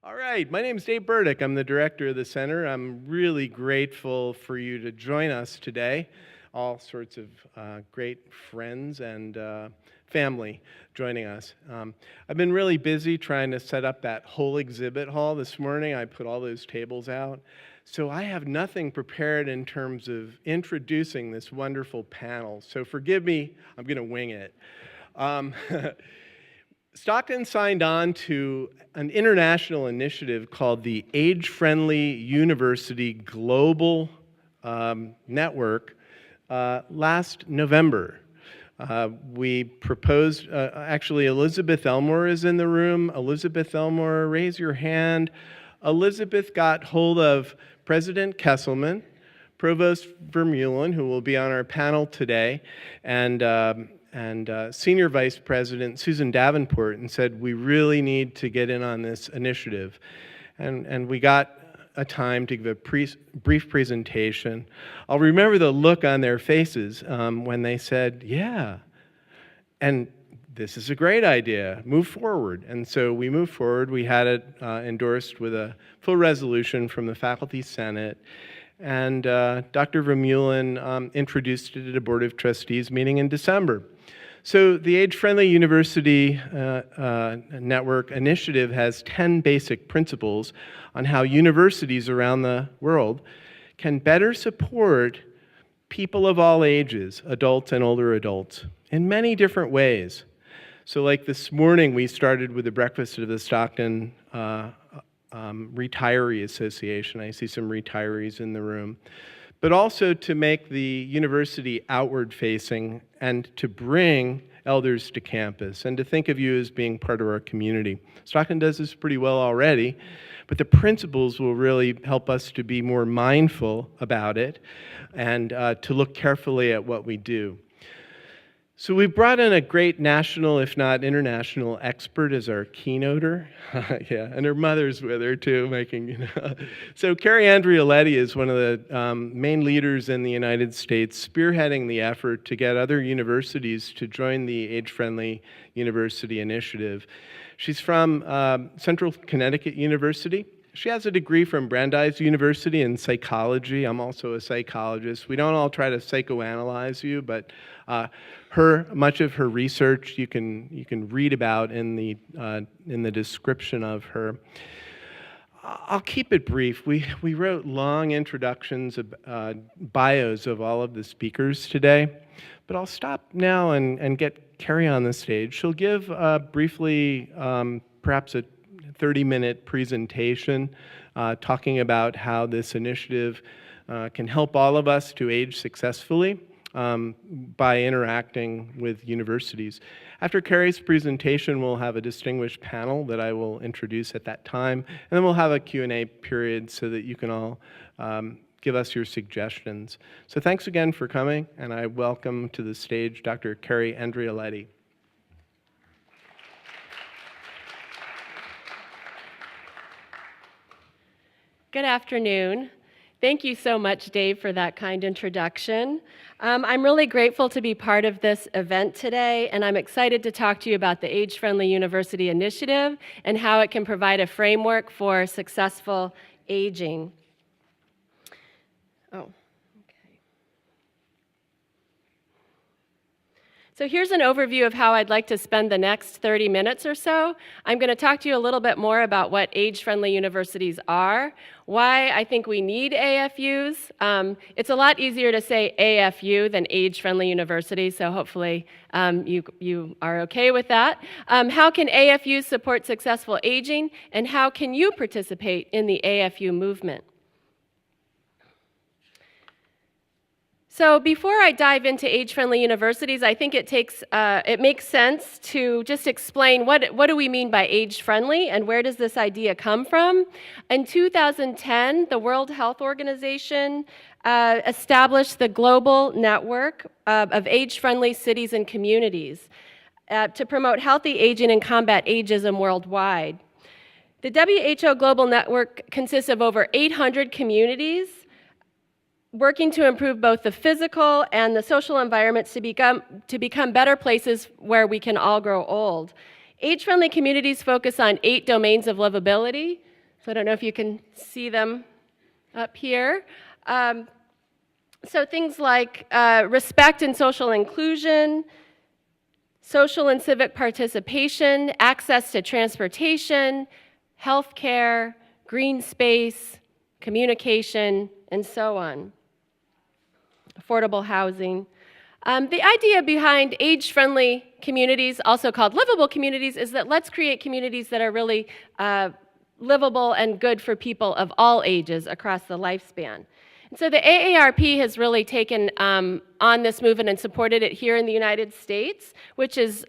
All right, my name is Dave Burdick. I'm the director of the center. I'm really grateful for you to join us today. All sorts of great friends and family joining us. I've been really busy trying to set up that whole exhibit hall this morning. I put all those tables out. So I have nothing prepared in terms of introducing this wonderful panel. So forgive me, I'm going to wing it. Stockton signed on to an international initiative called the AgeFriendly University Global Network last November. We proposed, actually Elizabeth Elmore is in the room. Elizabeth Elmore, raise your hand. Elizabeth got hold of President Kesselman, Provost Vermeulen, who will be on our panel today, and Senior Vice President Susan Davenport, and said, we really need to get in on this initiative. And we got a time to give a brief presentation. I'll remember the look on their faces when they said, yeah, and this is a great idea, move forward. And so we moved forward. We had it endorsed with a full resolution from the Faculty Senate. And Dr. Vermeulen introduced it at a Board of Trustees meeting in December. So the AgeFriendly University Network initiative has 10 basic principles on how universities around the world can better support people of all ages, adults and older adults, in many different ways. So like this morning, we started with the breakfast of the Stockton Retiree Association. I see some retirees in the room. But also to make the university outward-facing and to bring elders to campus and to think of you as being part of our community. Stockton does this pretty well already, but the principles will really help us to be more mindful about it and to look carefully at what we do. So we brought in a great national, if not international, expert as our keynoter. Yeah, and her mother's with her too, making, So Carrie Andreoletti is one of the main leaders in the United States, spearheading the effort to get other universities to join the Age-Friendly University initiative. She's from Central Connecticut University. She has a degree from Brandeis University in psychology. I'm also a psychologist. We don't all try to psychoanalyze you, but much of her research you can read about in the description of her. I'll keep it brief. We wrote long introductions, bios of all of the speakers today, but I'll stop now and get Carrie on the stage. She'll give briefly perhaps a 30-minute presentation talking about how this initiative can help all of us to age successfully by interacting with universities. After Carrie's presentation, we'll have a distinguished panel that I will introduce at that time, and then we'll have a Q&A period so that you can all give us your suggestions. So thanks again for coming, and I welcome to the stage Dr. Carrie Andreoletti. Good afternoon. Thank you so much, Dave, for that kind introduction. I'm really grateful to be part of this event today, and I'm excited to talk to you about the Age-Friendly University Initiative and how it can provide a framework for successful aging. So here's an overview of how I'd like to spend the next 30 minutes or so. I'm going to talk to you a little bit more about what age-friendly universities are, why I think we need AFUs. It's a lot easier to say AFU than age-friendly university, so hopefully you are okay with that. How can AFUs support successful aging, and how can you participate in the AFU movement? So before I dive into age-friendly universities, I think it makes sense to just explain what do we mean by age-friendly and where does this idea come from. In 2010, the World Health Organization established the Global Network of Age-Friendly Cities and Communities to promote healthy aging and combat ageism worldwide. The WHO Global Network consists of over 800 communities working to improve both the physical and the social environments to become better places where we can all grow old. Age-friendly communities focus on 8 domains of livability: So I don't know if you can see them up here. So things like respect and social inclusion, social and civic participation, access to transportation, healthcare, green space, communication, and so on. Affordable housing. The idea behind age-friendly communities, also called livable communities, is that let's create communities that are really livable and good for people of all ages across the lifespan. And so the AARP has really taken on this movement and supported it here in the United States, which is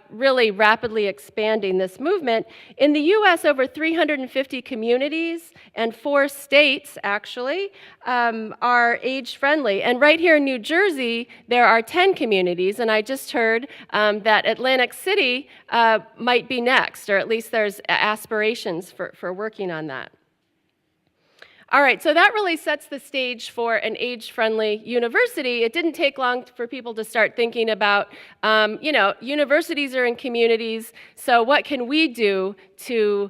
really rapidly expanding this movement. In the US, over 350 communities and 4 states, actually, are age-friendly. And right here in New Jersey, there are 10 communities, and I just heard that Atlantic City might be next, or at least there's aspirations for working on that. All right, so that really sets the stage for an age-friendly university. It didn't take long for people to start thinking about, universities are in communities, so what can we do to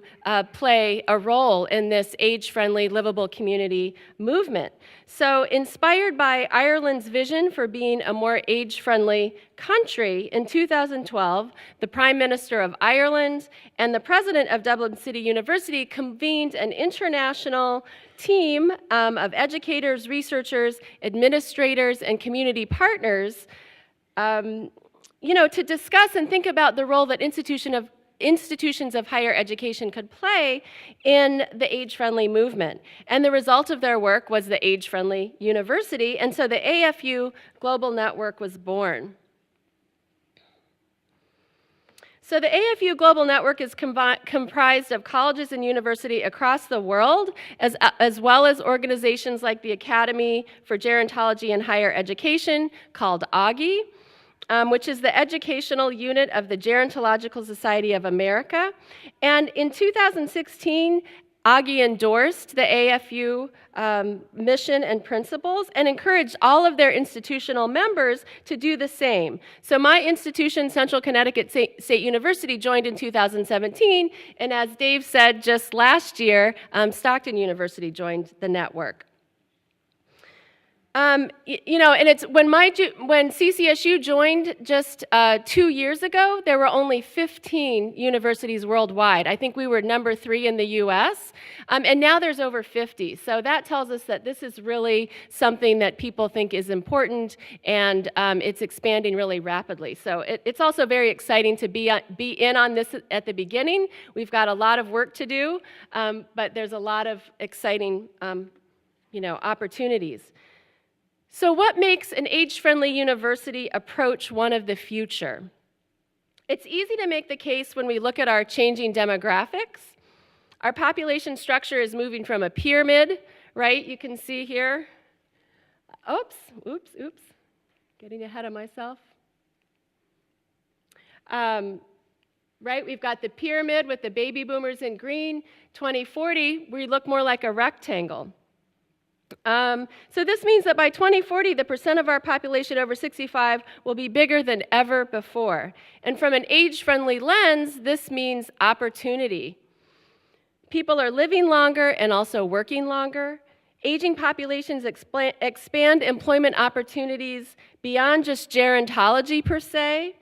play a role in this age-friendly, livable community movement? So inspired by Ireland's vision for being a more age-friendly country, in 2012, the Prime Minister of Ireland and the President of Dublin City University convened an international team of educators, researchers, administrators, and community partners, to discuss and think about the role that institutions of higher education could play in the age-friendly movement. And the result of their work was the AgeFriendly University, and so the AFU Global Network was born. So the AFU Global Network is comprised of colleges and universities across the world, as well as organizations like the Academy for Gerontology and Higher Education, called AGI, which is the educational unit of the Gerontological Society of America. And in 2016, AGI endorsed the AFU mission and principles and encouraged all of their institutional members to do the same. So my institution, Central Connecticut State University, joined in 2017, and as Dave said just last year, Stockton University joined the network. And it's when CCSU joined just 2 years ago, there were only 15 universities worldwide. I think we were number 3 in the U.S., and now there's over 50. So that tells us that this is really something that people think is important, and it's expanding really rapidly. So it's also very exciting to be in on this at the beginning. We've got a lot of work to do, but there's a lot of exciting, opportunities. So what makes an age-friendly university approach one of the future? It's easy to make the case when we look at our changing demographics. Our population structure is moving from a pyramid, right? You can see here. Oops. Getting ahead of myself. Right, we've got the pyramid with the baby boomers in green. 2040, we look more like a rectangle. So this means that by 2040, the percent of our population over 65 will be bigger than ever before. And from an age-friendly lens, this means opportunity. People are living longer and also working longer. Aging populations expand employment opportunities beyond just gerontology per se.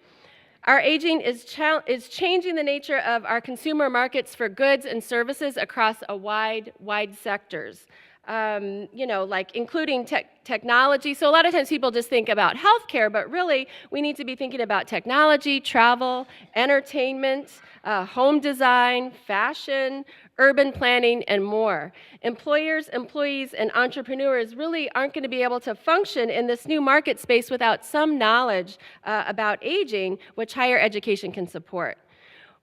Our aging is changing the nature of our consumer markets for goods and services across a wide sectors. Like including technology. So a lot of times people just think about healthcare, but really we need to be thinking about technology, travel, entertainment, home design, fashion, urban planning, and more. Employers, employees, and entrepreneurs really aren't going to be able to function in this new market space without some knowledge about aging, which higher education can support.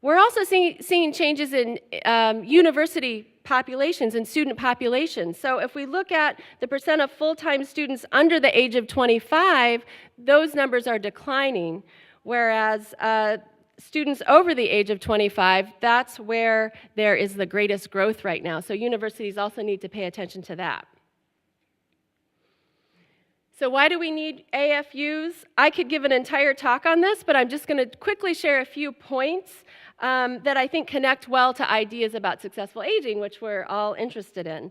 We're also seeing changes in university populations and student populations. So if we look at the percent of full-time students under the age of 25, those numbers are declining, whereas students over the age of 25, that's where there is the greatest growth right now. So universities also need to pay attention to that. So why do we need AFUs? I could give an entire talk on this, but I'm just going to quickly share a few points. that I think connect well to ideas about successful aging, which we're all interested in.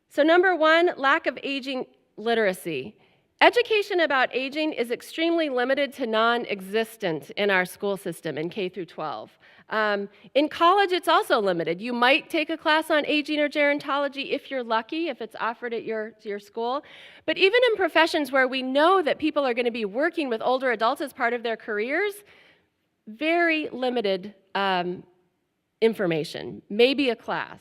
So number one, lack of aging literacy. Education about aging is extremely limited to non-existent in our school system in K through 12. In college, it's also limited. You might take a class on aging or gerontology if you're lucky, if it's offered at your school. But even in professions where we know that people are going to be working with older adults as part of their careers, very limited information, maybe a class.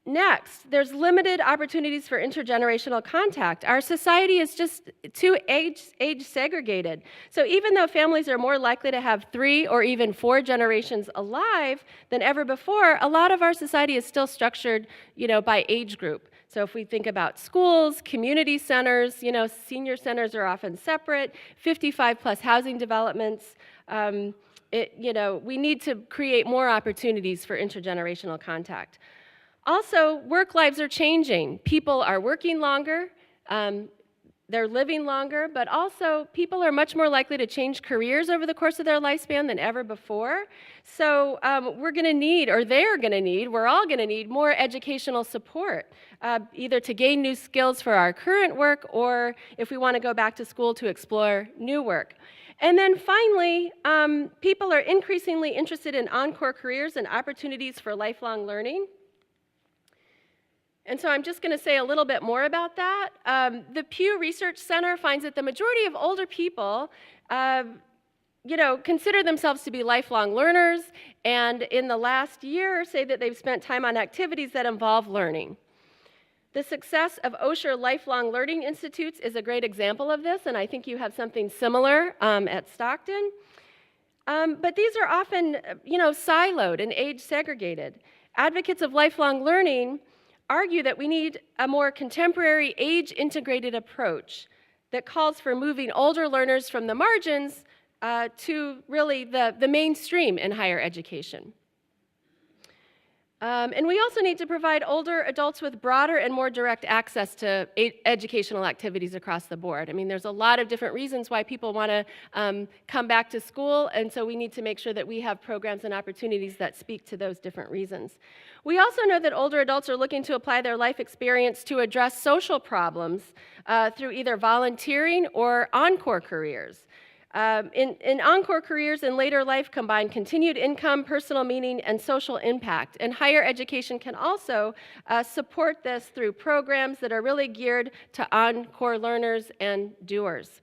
Next, there's limited opportunities for intergenerational contact. Our society is just too age segregated. So even though families are more likely to have 3 or even 4 generations alive than ever before, a lot of our society is still structured, by age group. So if we think about schools, community centers, senior centers are often separate, 55+ housing developments. We need to create more opportunities for intergenerational contact. Also, work lives are changing. People are working longer, they're living longer, but also people are much more likely to change careers over the course of their lifespan than ever before. So we're all going to need more educational support, either to gain new skills for our current work or if we want to go back to school to explore new work. And then finally, people are increasingly interested in encore careers and opportunities for lifelong learning. And so I'm just going to say a little bit more about that. The Pew Research Center finds that the majority of older people, consider themselves to be lifelong learners, and in the last year say that they've spent time on activities that involve learning. The success of Osher Lifelong Learning Institutes is a great example of this, and I think you have something similar at Stockton. But these are often, siloed and age segregated. Advocates of lifelong learning argue that we need a more contemporary age-integrated approach that calls for moving older learners from the margins to really the mainstream in higher education. And we also need to provide older adults with broader and more direct access to educational activities across the board. I mean, there's a lot of different reasons why people want to come back to school, and so we need to make sure that we have programs and opportunities that speak to those different reasons. We also know that older adults are looking to apply their life experience to address social problems through either volunteering or encore careers. In encore careers in later life combine continued income, personal meaning, and social impact. And higher education can also support this through programs that are really geared to encore learners and doers.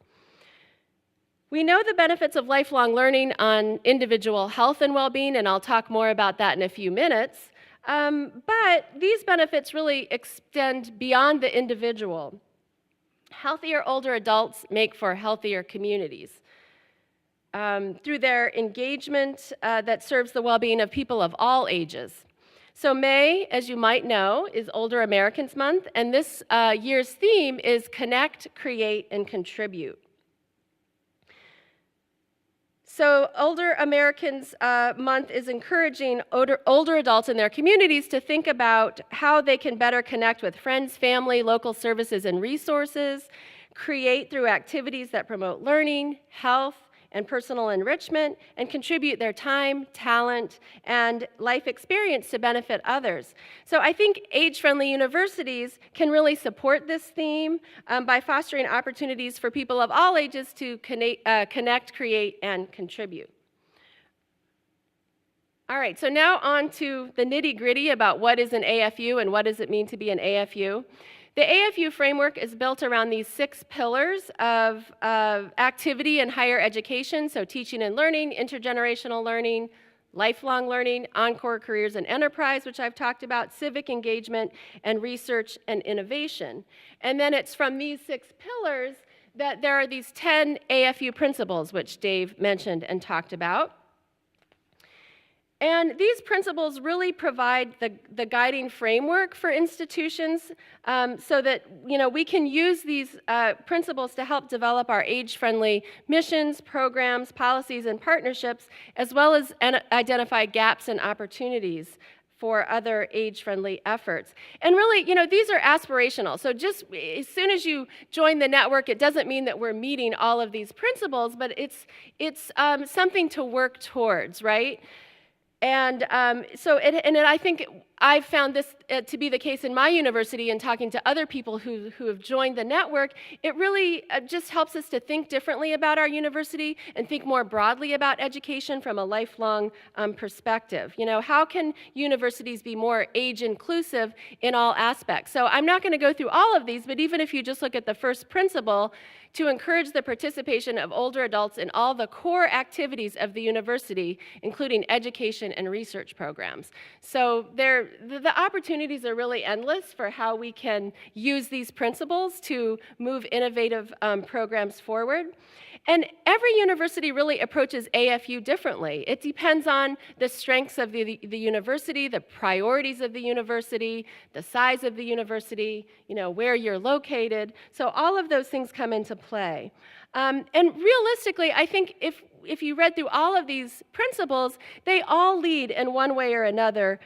We know the benefits of lifelong learning on individual health and well-being, and I'll talk more about that in a few minutes. But these benefits really extend beyond the individual. Healthier older adults make for healthier communities. Through their engagement that serves the well-being of people of all ages. So May, as you might know, is Older Americans Month, and this year's theme is Connect, Create, and Contribute. So Older Americans Month is encouraging older adults in their communities to think about how they can better connect with friends, family, local services, and resources, create through activities that promote learning, health, and personal enrichment, and contribute their time, talent, and life experience to benefit others. So I think age-friendly universities can really support this theme by fostering opportunities for people of all ages to connect, create, and contribute. All right, so now on to the nitty-gritty about what is an AFU and what does it mean to be an AFU. The AFU framework is built around these 6 pillars of activity in higher education, so teaching and learning, intergenerational learning, lifelong learning, encore careers and enterprise, which I've talked about, civic engagement, and research and innovation. And then it's from these 6 pillars that there are these 10 AFU principles, which Dave mentioned and talked about. And these principles really provide the guiding framework for institutions so that we can use these principles to help develop our age-friendly missions, programs, policies, and partnerships, as well as identify gaps and opportunities for other age-friendly efforts. And really, these are aspirational. So just as soon as you join the network, it doesn't mean that we're meeting all of these principles, but it's something to work towards, right? And I think I've found this to be the case in my university, and talking to other people who have joined the network. It really just helps us to think differently about our university and think more broadly about education from a lifelong perspective. How can universities be more age inclusive in all aspects? So I'm not going to go through all of these, but even if you just look at the first principle, to encourage the participation of older adults in all the core activities of the university, including education and research programs. So the opportunities are really endless for how we can use these principles to move innovative programs forward. And every university really approaches AFU differently. It depends on the strengths of the university, the priorities of the university, the size of the university, where you're located. So all of those things come into play. And realistically, I think if you read through all of these principles, they all lead in one way or another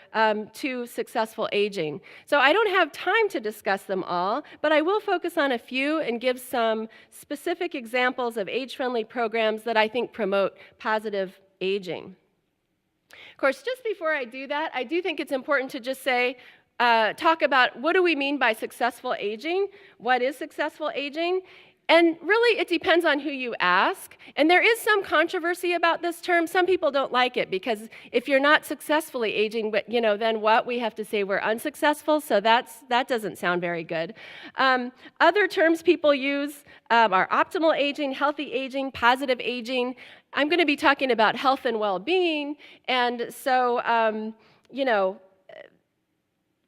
to successful aging. So I don't have time to discuss them all, but I will focus on a few and give some specific examples of age-friendly programs that I think promote positive aging. Of course, just before I do that, I do think it's important to just say, talk about what do we mean by successful aging? What is successful aging? And really, it depends on who you ask. And there is some controversy about this term. Some people don't like it because if you're not successfully aging, but then what? We have to say we're unsuccessful. So that doesn't sound very good. Other terms people use are optimal aging, healthy aging, positive aging. I'm going to be talking about health and well-being. And so,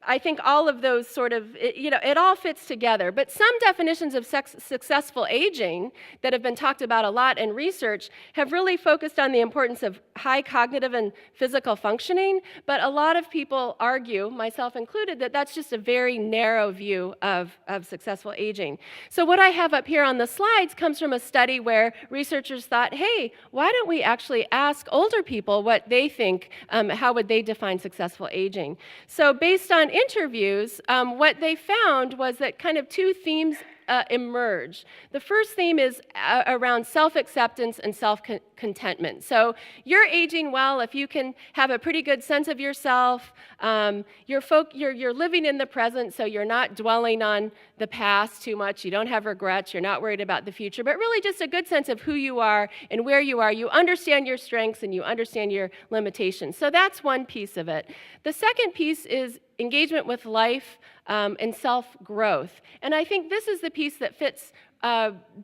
I think all of those sort of, it all fits together. But some definitions of successful aging that have been talked about a lot in research have really focused on the importance of high cognitive and physical functioning. But a lot of people argue, myself included, that that's just a very narrow view of successful aging. So what I have up here on the slides comes from a study where researchers thought, hey, why don't we actually ask older people what they think, how would they define successful aging? So based on interviews, what they found was that kind of two themes emerge. The first theme is around self-acceptance and self-contentment. So you're aging well if you can have a pretty good sense of yourself. You're living in the present, so you're not dwelling on the past too much. You don't have regrets. You're not worried about the future, but really just a good sense of who you are and where you are. You understand your strengths and you understand your limitations. So that's one piece of it. The second piece is engagement with life and self-growth. And I think this is the piece that fits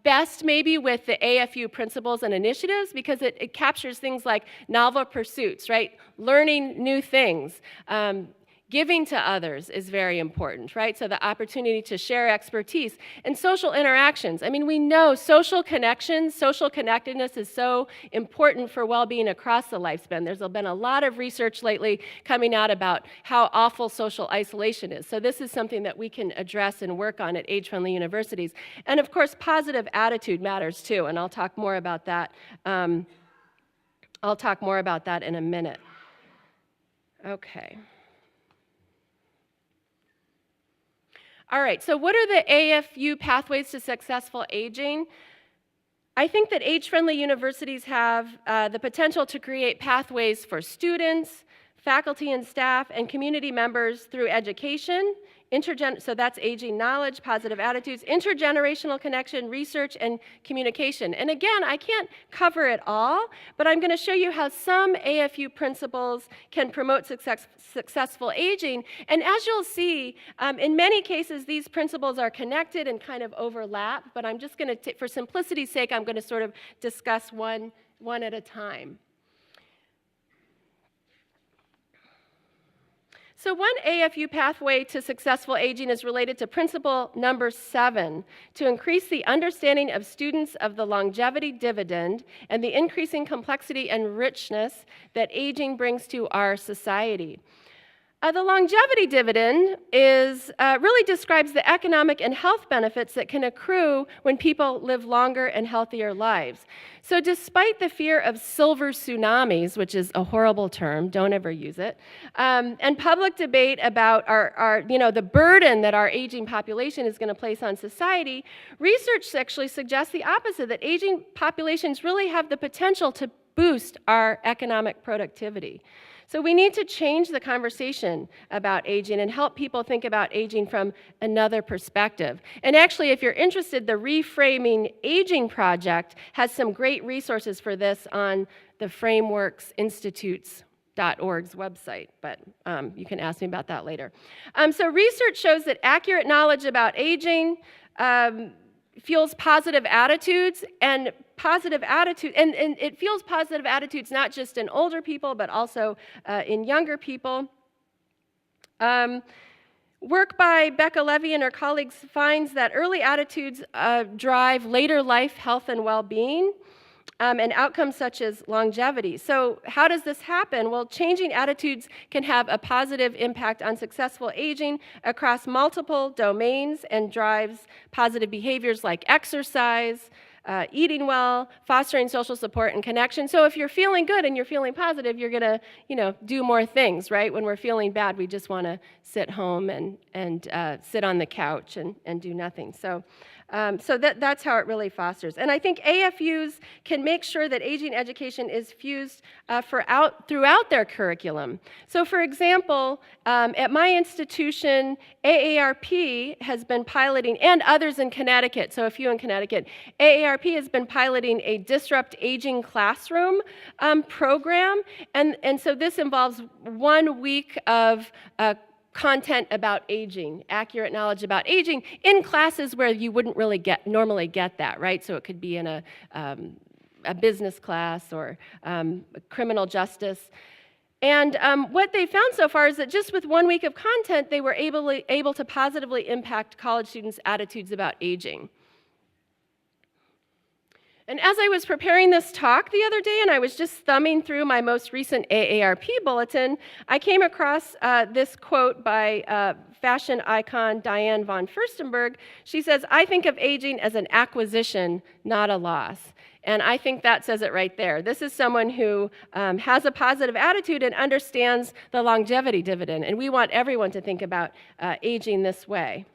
best maybe with the AFU principles and initiatives because it captures things like novel pursuits, right? Learning new things. Giving to others is very important, right? So the opportunity to share expertise and social interactions. I mean, we know social connections, social connectedness is so important for well-being across the lifespan. There's been a lot of research lately coming out about how awful social isolation is. So this is something that we can address and work on at Age-Friendly Universities. And of course, positive attitude matters too, and I'll talk more about that. In a minute. Okay. All right, so what are the AFU pathways to successful aging? I think that age-friendly universities have the potential to create pathways for students, faculty and staff, and community members through education, so that's aging knowledge, positive attitudes, intergenerational connection, research, and communication. And again, I can't cover it all, but I'm going to show you how some AFU principles can promote successful aging. And as you'll see, in many cases, these principles are connected and kind of overlap, but I'm just going to, for simplicity's sake, I'm going to sort of discuss one at a time. So one AFU pathway to successful aging is related to principle number 7, to increase the understanding of students of the longevity dividend and the increasing complexity and richness that aging brings to our society. The longevity dividend really describes the economic and health benefits that can accrue when people live longer and healthier lives. So despite the fear of silver tsunamis, which is a horrible term, don't ever use it, and public debate about the burden that our aging population is going to place on society, research actually suggests the opposite, that aging populations really have the potential to boost our economic productivity. So we need to change the conversation about aging and help people think about aging from another perspective. And actually, if you're interested, the Reframing Aging Project has some great resources for this on the frameworksinstitutes.org's website, but you can ask me about that later. So research shows that accurate knowledge about aging fuels positive attitudes, and it fuels positive attitudes not just in older people, but also in younger people. Work by Becca Levy and her colleagues finds that early attitudes drive later life health and well-being, and outcomes such as longevity. So how does this happen? Well, changing attitudes can have a positive impact on successful aging across multiple domains and drives positive behaviors like exercise, eating well, fostering social support and connection. So if you're feeling good and you're feeling positive, you're going to, do more things, right? When we're feeling bad, we just want to sit home and sit on the couch and do nothing. So that's how it really fosters. And I think AFUs can make sure that aging education is fused throughout their curriculum. So for example, at my institution, AARP has been piloting, and others in Connecticut, so a few in Connecticut, AARP has been piloting a Disrupt Aging Classroom program. And so this involves 1 week of content about aging, accurate knowledge about aging, in classes where you wouldn't really normally get that, right? So it could be in a business class or criminal justice. And what they found so far is that just with 1 week of content, they were able to positively impact college students' attitudes about aging. And as I was preparing this talk the other day, and I was just thumbing through my most recent AARP bulletin, I came across this quote by fashion icon Diane von Furstenberg. She says, "I think of aging as an acquisition, not a loss." And I think that says it right there. This is someone who has a positive attitude and understands the longevity dividend. And we want everyone to think about aging this way.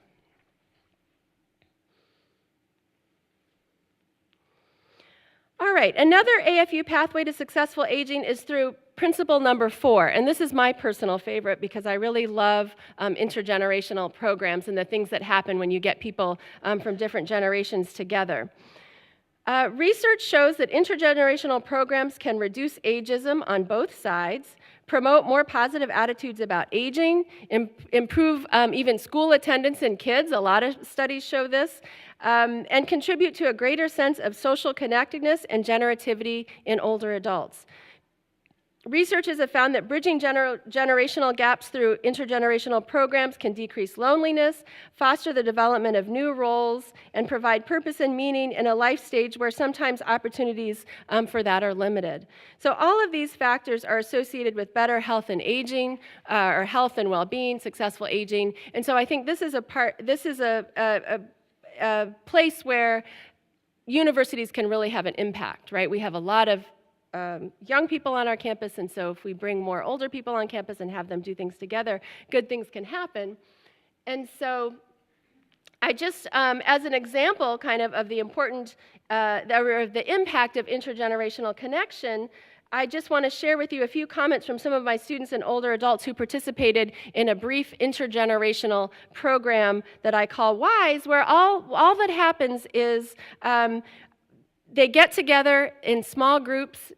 All right, another AFU pathway to successful aging is through principle number 4, and this is my personal favorite because I really love intergenerational programs and the things that happen when you get people from different generations together. Research shows that intergenerational programs can reduce ageism on both sides, promote more positive attitudes about aging, improve even school attendance in kids, a lot of studies show this, and contribute to a greater sense of social connectedness and generativity in older adults. Researchers have found that bridging generational gaps through intergenerational programs can decrease loneliness, foster the development of new roles, and provide purpose and meaning in a life stage where sometimes opportunities for that are limited. So all of these factors are associated with better health and aging, or health and well-being, successful aging. And so I think this is a place where universities can really have an impact, right? We have a lot of young people on our campus, and so if we bring more older people on campus and have them do things together, good things can happen. And so I just, as an example kind of the important, the impact of intergenerational connection, I just want to share with you a few comments from some of my students and older adults who participated in a brief intergenerational program that I call WISE, where all that happens is they get together in small groups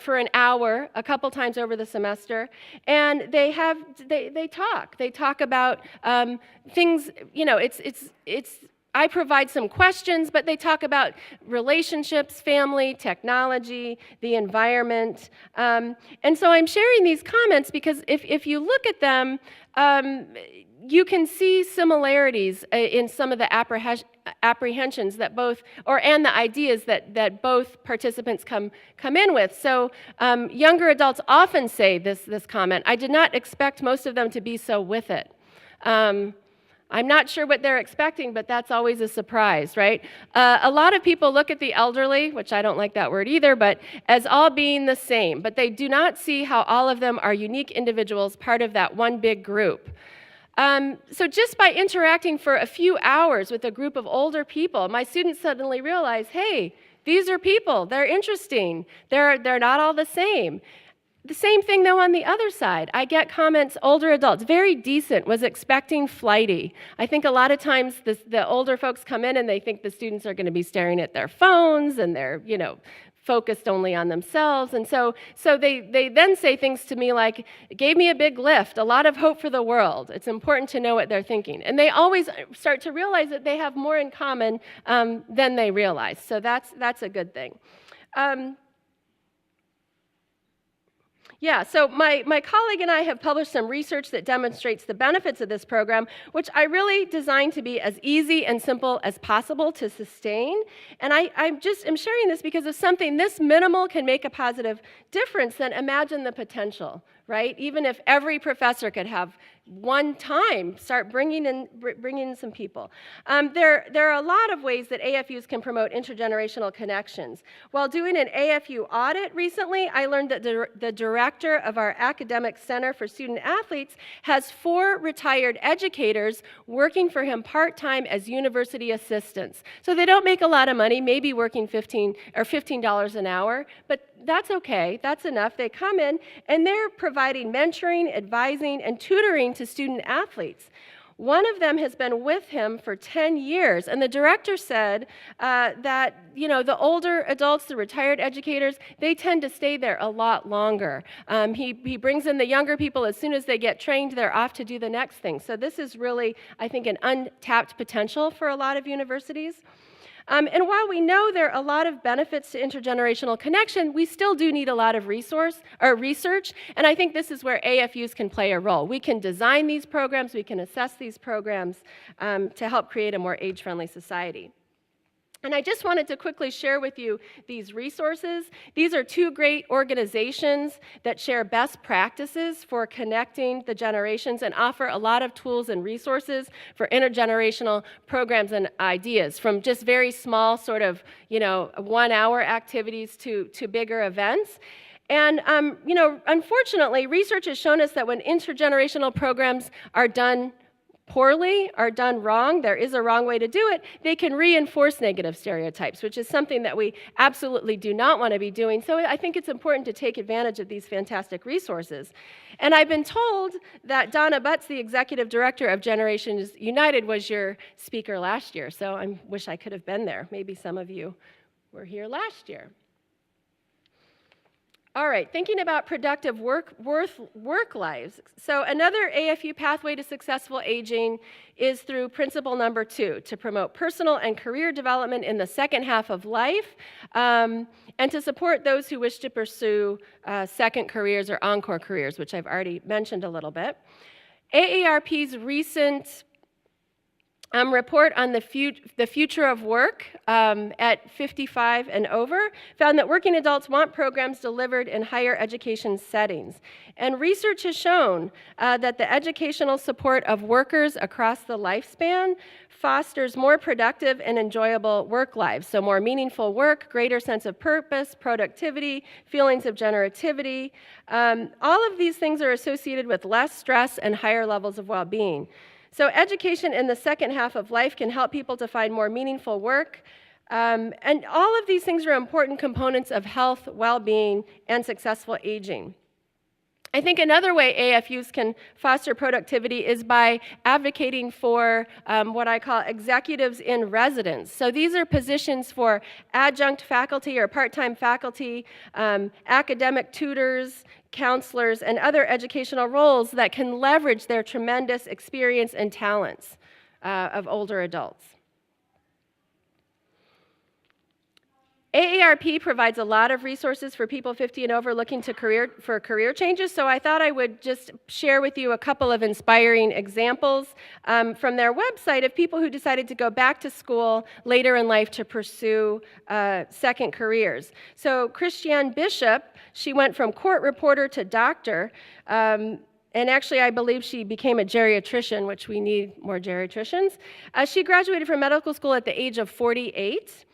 for an hour, a couple times over the semester, and they talk about things. I provide some questions, but they talk about relationships, family, technology, the environment. And so I'm sharing these comments because if you look at them, you can see similarities in some of the apprehensions that and the ideas that both participants come in with. So younger adults often say this comment, "I did not expect most of them to be so with it." I'm not sure what they're expecting, but that's always a surprise, right? A lot of people look at the elderly, which I don't like that word either, but as all being the same, but they do not see how all of them are unique individuals, part of that one big group. So just by interacting for a few hours with a group of older people, my students suddenly realize, hey, these are people, they're interesting, they're not all the same. The same thing, though, on the other side. I get comments, older adults, very decent, was expecting flighty. I think a lot of times the older folks come in and they think the students are going to be staring at their phones and they're, focused only on themselves. And so they then say things to me like, it gave me a big lift, a lot of hope for the world. It's important to know what they're thinking. And they always start to realize that they have more in common than they realize. So that's a good thing. So my colleague and I have published some research that demonstrates the benefits of this program, which I really designed to be as easy and simple as possible to sustain. And I'm sharing this because if something this minimal can make a positive difference, then imagine the potential, right? Even if every professor could have one time start bringing in some people. There are a lot of ways that AFUs can promote intergenerational connections. While doing an AFU audit recently, I learned that the director of our academic center for student athletes has 4 retired educators working for him part-time as university assistants. So they don't make a lot of money, maybe working $15 an hour, but that's okay, that's enough. They come in and they're providing mentoring, advising, and tutoring to student athletes. One of them has been with him for 10 years, and the director said that, the older adults, the retired educators, they tend to stay there a lot longer. He brings in the younger people. As soon as they get trained, they're off to do the next thing. So this is really, I think, an untapped potential for a lot of universities. And while we know there are a lot of benefits to intergenerational connection, we still do need a lot of research, and I think this is where AFUs can play a role. We can design these programs, we can assess these programs to help create a more age-friendly society. And I just wanted to quickly share with you these resources. These are 2 great organizations that share best practices for connecting the generations and offer a lot of tools and resources for intergenerational programs and ideas, from just very small sort of, 1-hour activities to bigger events. And, unfortunately, research has shown us that when intergenerational programs are done poorly, are done wrong, there is a wrong way to do it, they can reinforce negative stereotypes, which is something that we absolutely do not want to be doing. So I think it's important to take advantage of these fantastic resources. And I've been told that Donna Butts, the executive director of Generations United, was your speaker last year. So I wish I could have been there. Maybe some of you were here last year. All right, thinking about productive work lives. So another AFU pathway to successful aging is through principle number 2, to promote personal and career development in the second half of life, and to support those who wish to pursue second careers or encore careers, which I've already mentioned a little bit. AARP's recent report on the future of work at 55 and over found that working adults want programs delivered in higher education settings. And research has shown that the educational support of workers across the lifespan fosters more productive and enjoyable work lives. So more meaningful work, greater sense of purpose, productivity, feelings of generativity. All of these things are associated with less stress and higher levels of well-being. So education in the second half of life can help people to find more meaningful work. And all of these things are important components of health, well-being, and successful aging. I think another way AFUs can foster productivity is by advocating for what I call executives in residence. So these are positions for adjunct faculty or part-time faculty, academic tutors, counselors, and other educational roles that can leverage their tremendous experience and talents of older adults. AARP provides a lot of resources for people 50 and over looking to career changes, so I thought I would just share with you a couple of inspiring examples from their website of people who decided to go back to school later in life to pursue second careers. So Christiane Bishop, she went from court reporter to doctor, and actually, I believe she became a geriatrician, which we need more geriatricians. She graduated from medical school at the age of 48.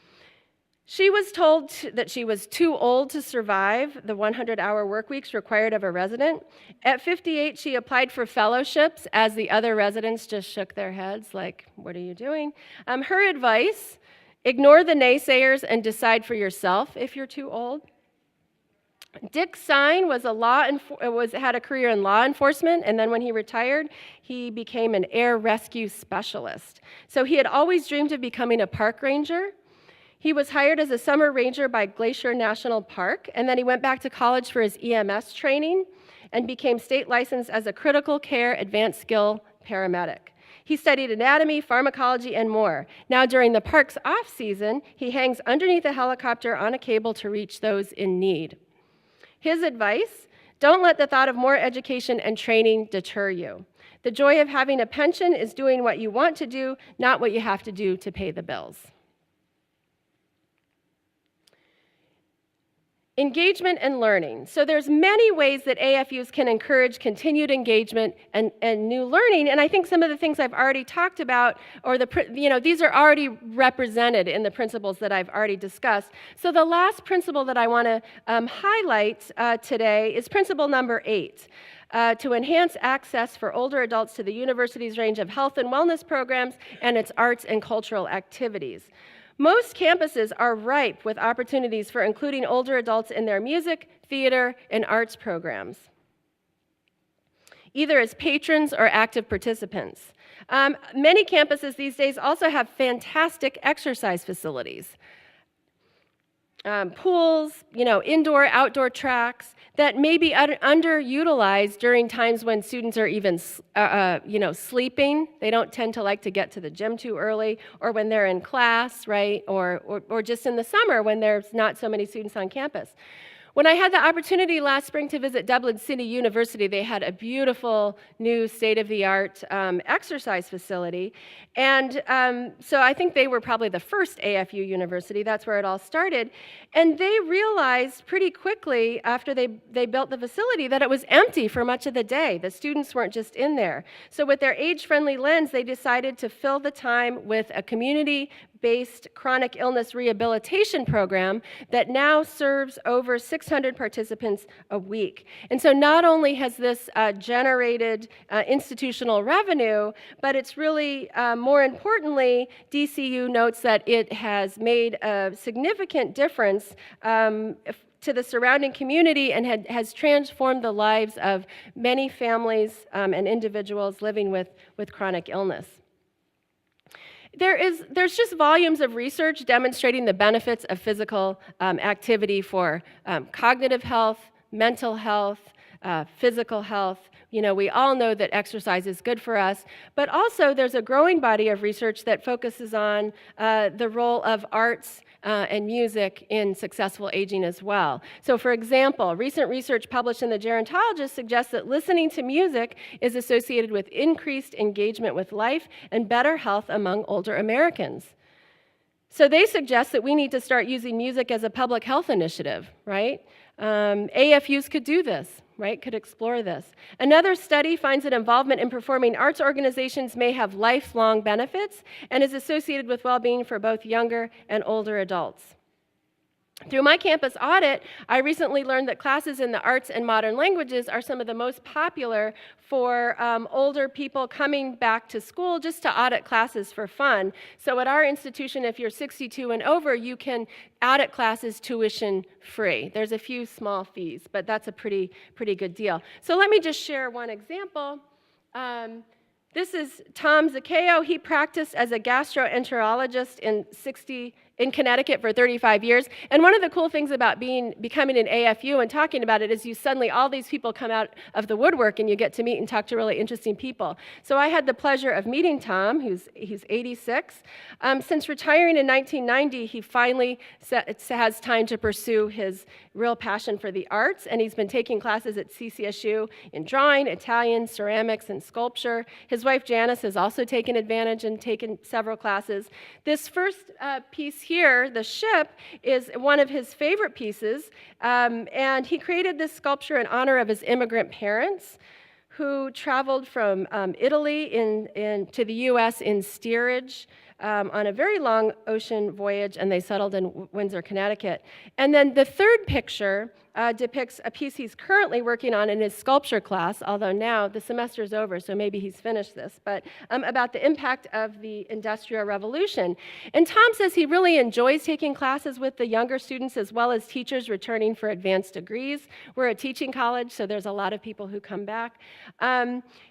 She was told that she was too old to survive the 100-hour work weeks required of a resident. At 58, she applied for fellowships, as the other residents just shook their heads like, what are you doing? Her advice, ignore the naysayers and decide for yourself if you're too old. Dick Sine had a career in law enforcement, and then when he retired, he became an air rescue specialist. So he had always dreamed of becoming a park ranger. He was hired as a summer ranger by Glacier National Park, and then he went back to college for his EMS training and became state licensed as a critical care advanced skill paramedic. He studied anatomy, pharmacology, and more. Now, during the park's off-season, he hangs underneath a helicopter on a cable to reach those in need. His advice, don't let the thought of more education and training deter you. The joy of having a pension is doing what you want to do, not what you have to do to pay the bills. Engagement and learning. So there's many ways that AFUs can encourage continued engagement and new learning, and I think some of the things I've already talked about, or these are already represented in the principles that I've already discussed. So the last principle that I want to highlight today is principle number 8. To enhance access for older adults to the university's range of health and wellness programs and its arts and cultural activities. Most campuses are ripe with opportunities for including older adults in their music, theater, and arts programs, either as patrons or active participants. Many campuses these days also have fantastic exercise facilities. Pools, indoor, outdoor tracks that may be underutilized during times when students are even, sleeping. They don't tend to like to get to the gym too early, or when they're in class, right? Or just in the summer when there's not so many students on campus. When I had the opportunity last spring to visit Dublin City University, they had a beautiful new state-of-the-art exercise facility. And so I think they were probably the first AFU university. That's where it all started. And they realized pretty quickly after they built the facility that it was empty for much of the day. The students weren't just in there. So with their age-friendly lens, they decided to fill the time with a community-based chronic illness rehabilitation program that now serves over 600 participants a week. And so not only has this generated institutional revenue, but it's really, more importantly, DCU notes that it has made a significant difference to the surrounding community and has transformed the lives of many families and individuals living with chronic illness. There's just volumes of research demonstrating the benefits of physical activity for cognitive health, mental health, physical health. We all know that exercise is good for us, but also there's a growing body of research that focuses on the role of arts and music in successful aging as well. So for example, recent research published in the Gerontologist suggests that listening to music is associated with increased engagement with life and better health among older Americans. So they suggest that we need to start using music as a public health initiative, right? AFUs could do this, right? Could explore this. Another study finds that involvement in performing arts organizations may have lifelong benefits and is associated with well-being for both younger and older adults. Through my campus audit, I recently learned that classes in the arts and modern languages are some of the most popular for older people coming back to school just to audit classes for fun. So at our institution, if you're 62 and over, you can audit classes tuition free. There's a few small fees, but that's a pretty good deal. So let me just share one example. This is Tom Zaccheo. He practiced as a gastroenterologist in in Connecticut for 35 years. And one of the cool things about becoming an AFU and talking about it is you suddenly, all these people come out of the woodwork and you get to meet and talk to really interesting people. So I had the pleasure of meeting Tom, he's 86. Since retiring in 1990, he finally has time to pursue his real passion for the arts, and he's been taking classes at CCSU in drawing, Italian, ceramics, and sculpture. His wife Janice has also taken advantage and taken several classes. This first piece here, the ship, is one of his favorite pieces, and he created this sculpture in honor of his immigrant parents who traveled from Italy to the U.S. in steerage on a very long ocean voyage, and they settled in Windsor, Connecticut. And then the third picture depicts a piece he's currently working on in his sculpture class, although now the semester's over, so maybe he's finished this, but about the impact of the Industrial Revolution. And Tom says he really enjoys taking classes with the younger students as well as teachers returning for advanced degrees. We're a teaching college, so there's a lot of people who come back.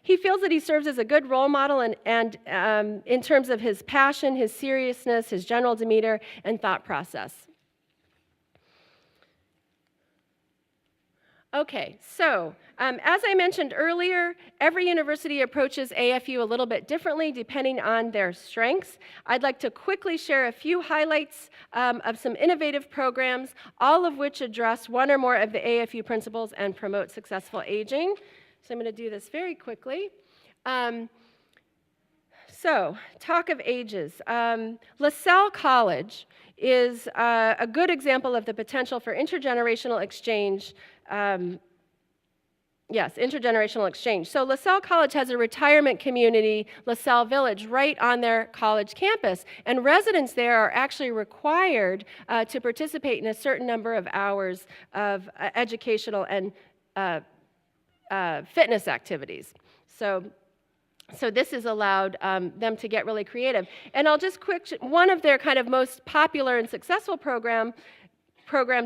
He feels that he serves as a good role model and in terms of his passion, his seriousness, his general demeanor, and thought process. Okay, so as I mentioned earlier, every university approaches AFU a little bit differently depending on their strengths. I'd like to quickly share a few highlights of some innovative programs, all of which address one or more of the AFU principles and promote successful aging. So I'm going to do this very quickly. So, talk of ages. Lasell College is a good example of the potential for intergenerational exchange. Intergenerational exchange. So Lasell College has a retirement community, Lasell Village, right on their college campus. And residents there are actually required to participate in a certain number of hours of educational and fitness activities. So this has allowed them to get really creative. And I'll just one of their kind of most popular and successful programs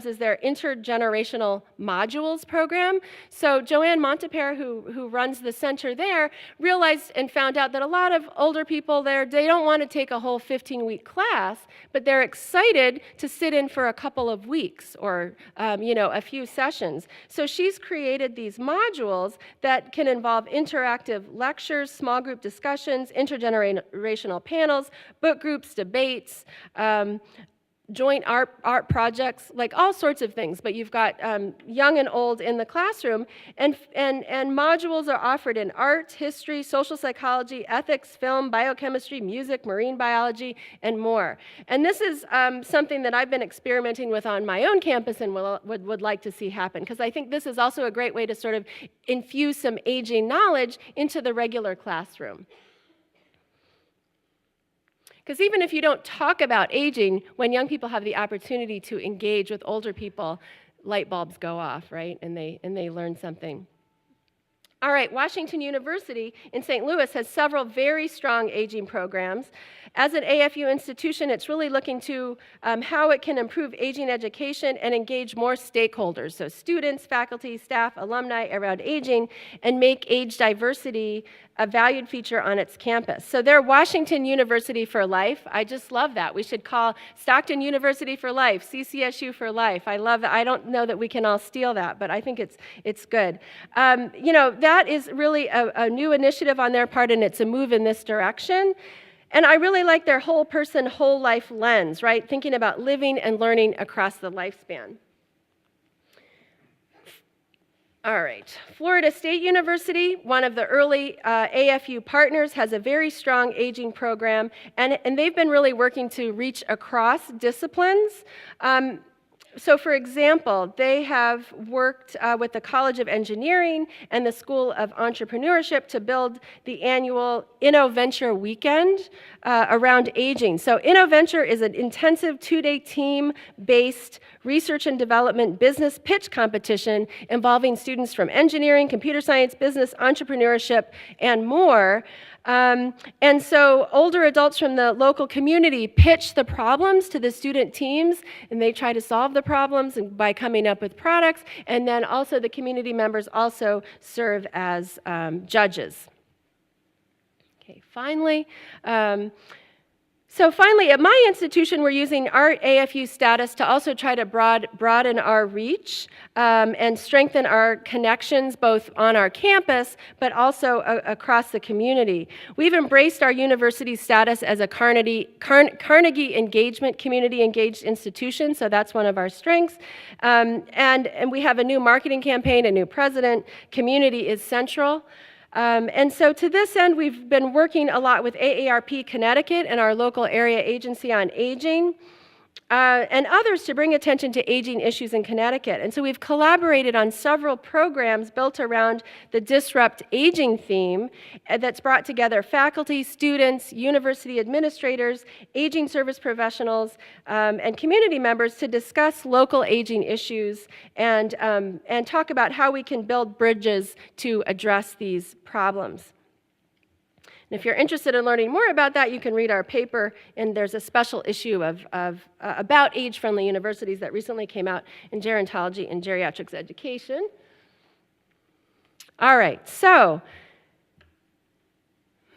is their Intergenerational Modules program. So Joanne Montepere, who runs the center there, realized and found out that a lot of older people there, they don't want to take a whole 15-week class, but they're excited to sit in for a couple of weeks or a few sessions. So she's created these modules that can involve interactive lectures, small group discussions, intergenerational panels, book groups, debates, joint art projects, like all sorts of things, but you've got young and old in the classroom, and modules are offered in art, history, social psychology, ethics, film, biochemistry, music, marine biology, and more. And this is something that I've been experimenting with on my own campus and would like to see happen, because I think this is also a great way to sort of infuse some aging knowledge into the regular classroom. Because even if you don't talk about aging, when young people have the opportunity to engage with older people, light bulbs go off, right? And they learn something. All right, Washington University in St. Louis has several very strong aging programs. As an AFU institution, it's really looking to how it can improve aging education and engage more stakeholders, so students, faculty, staff, alumni around aging, and make age diversity a valued feature on its campus. So they're Washington University for Life. I just love that. We should call Stockton University for Life, CCSU for Life. I love that. I don't know that we can all steal that, but I think it's good. That is really a new initiative on their part, and it's a move in this direction. And I really like their whole person, whole life lens, right? Thinking about living and learning across the lifespan. All right, Florida State University, one of the early AFU partners, has a very strong aging program, and they've been really working to reach across disciplines. So for example, they have worked with the College of Engineering and the School of Entrepreneurship to build the annual InnoVenture weekend around aging. So InnoVenture is an intensive 2-day team-based research and development business pitch competition involving students from engineering, computer science, business, entrepreneurship, and more. And so older adults from the local community pitch the problems to the student teams, and they try to solve the problems by coming up with products, and then also the community members also serve as judges. Okay, finally, So finally, at my institution, we're using our AFU status to also try to broaden our reach and strengthen our connections both on our campus, but also across the community. We've embraced our university status as a Carnegie engagement, community engaged institution, so that's one of our strengths. And we have a new marketing campaign, a new president. Community is central. And so to this end, we've been working a lot with AARP Connecticut and our local area agency on aging, and others to bring attention to aging issues in Connecticut. And so we've collaborated on several programs built around the Disrupt Aging theme that's brought together faculty, students, university administrators, aging service professionals, and community members to discuss local aging issues and talk about how we can build bridges to address these problems. And if you're interested in learning more about that, you can read our paper, and there's a special issue about age-friendly universities that recently came out in Gerontology and Geriatrics Education. All right, so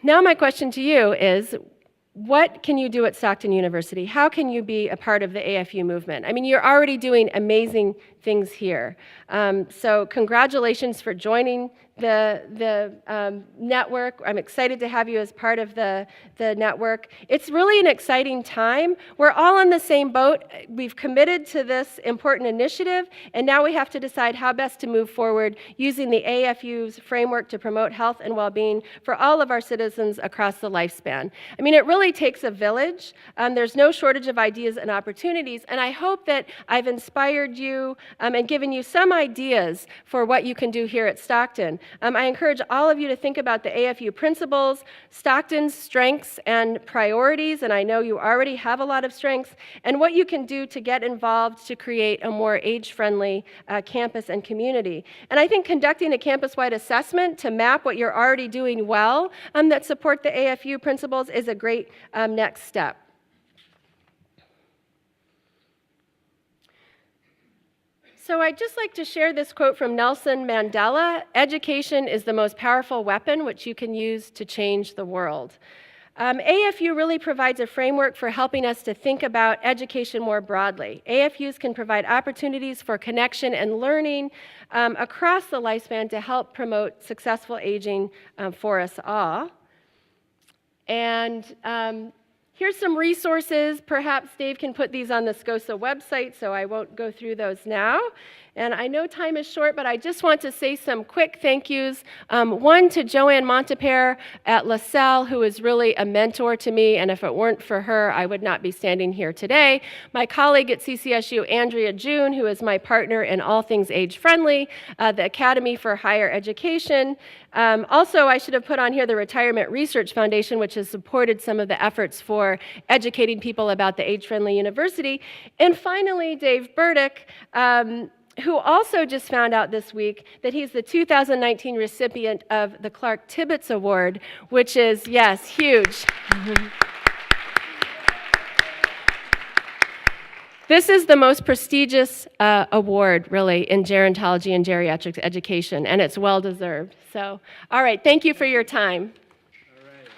now my question to you is, what can you do at Stockton University? How can you be a part of the AFU movement? I mean, you're already doing amazing things here. So congratulations for joining the network. I'm excited to have you as part of the network. It's really an exciting time. We're all on the same boat. We've committed to this important initiative, and now we have to decide how best to move forward using the AFU's framework to promote health and well-being for all of our citizens across the lifespan. I mean, it really takes a village. There's no shortage of ideas and opportunities, and I hope that I've inspired you and given you some ideas for what you can do here at Stockton. I encourage all of you to think about the AFU principles, Stockton's strengths and priorities, and I know you already have a lot of strengths, and what you can do to get involved to create a more age-friendly campus and community. And I think conducting a campus-wide assessment to map what you're already doing well that support the AFU principles is a great next step. So I'd just like to share this quote from Nelson Mandela: "Education is the most powerful weapon which you can use to change the world." AFU really provides a framework for helping us to think about education more broadly. AFUs can provide opportunities for connection and learning across the lifespan to help promote successful aging for us all. And here's some resources. Perhaps Dave can put these on the SCOSA website, so I won't go through those now. And I know time is short, but I just want to say some quick thank yous. One to Joanne Montepere at Lasell, who is really a mentor to me, and if it weren't for her, I would not be standing here today. My colleague at CCSU, Andrea June, who is my partner in all things age-friendly, the Academy for Higher Education. Also, I should have put on here the Retirement Research Foundation, which has supported some of the efforts for educating people about the AgeFriendly University. And finally, Dave Burdick, who also just found out this week that he's the 2019 recipient of the Clark Tibbetts Award, which is, yes, huge. This is the most prestigious award, really, in gerontology and geriatrics education, and it's well-deserved. So, all right, thank you for your time. All right.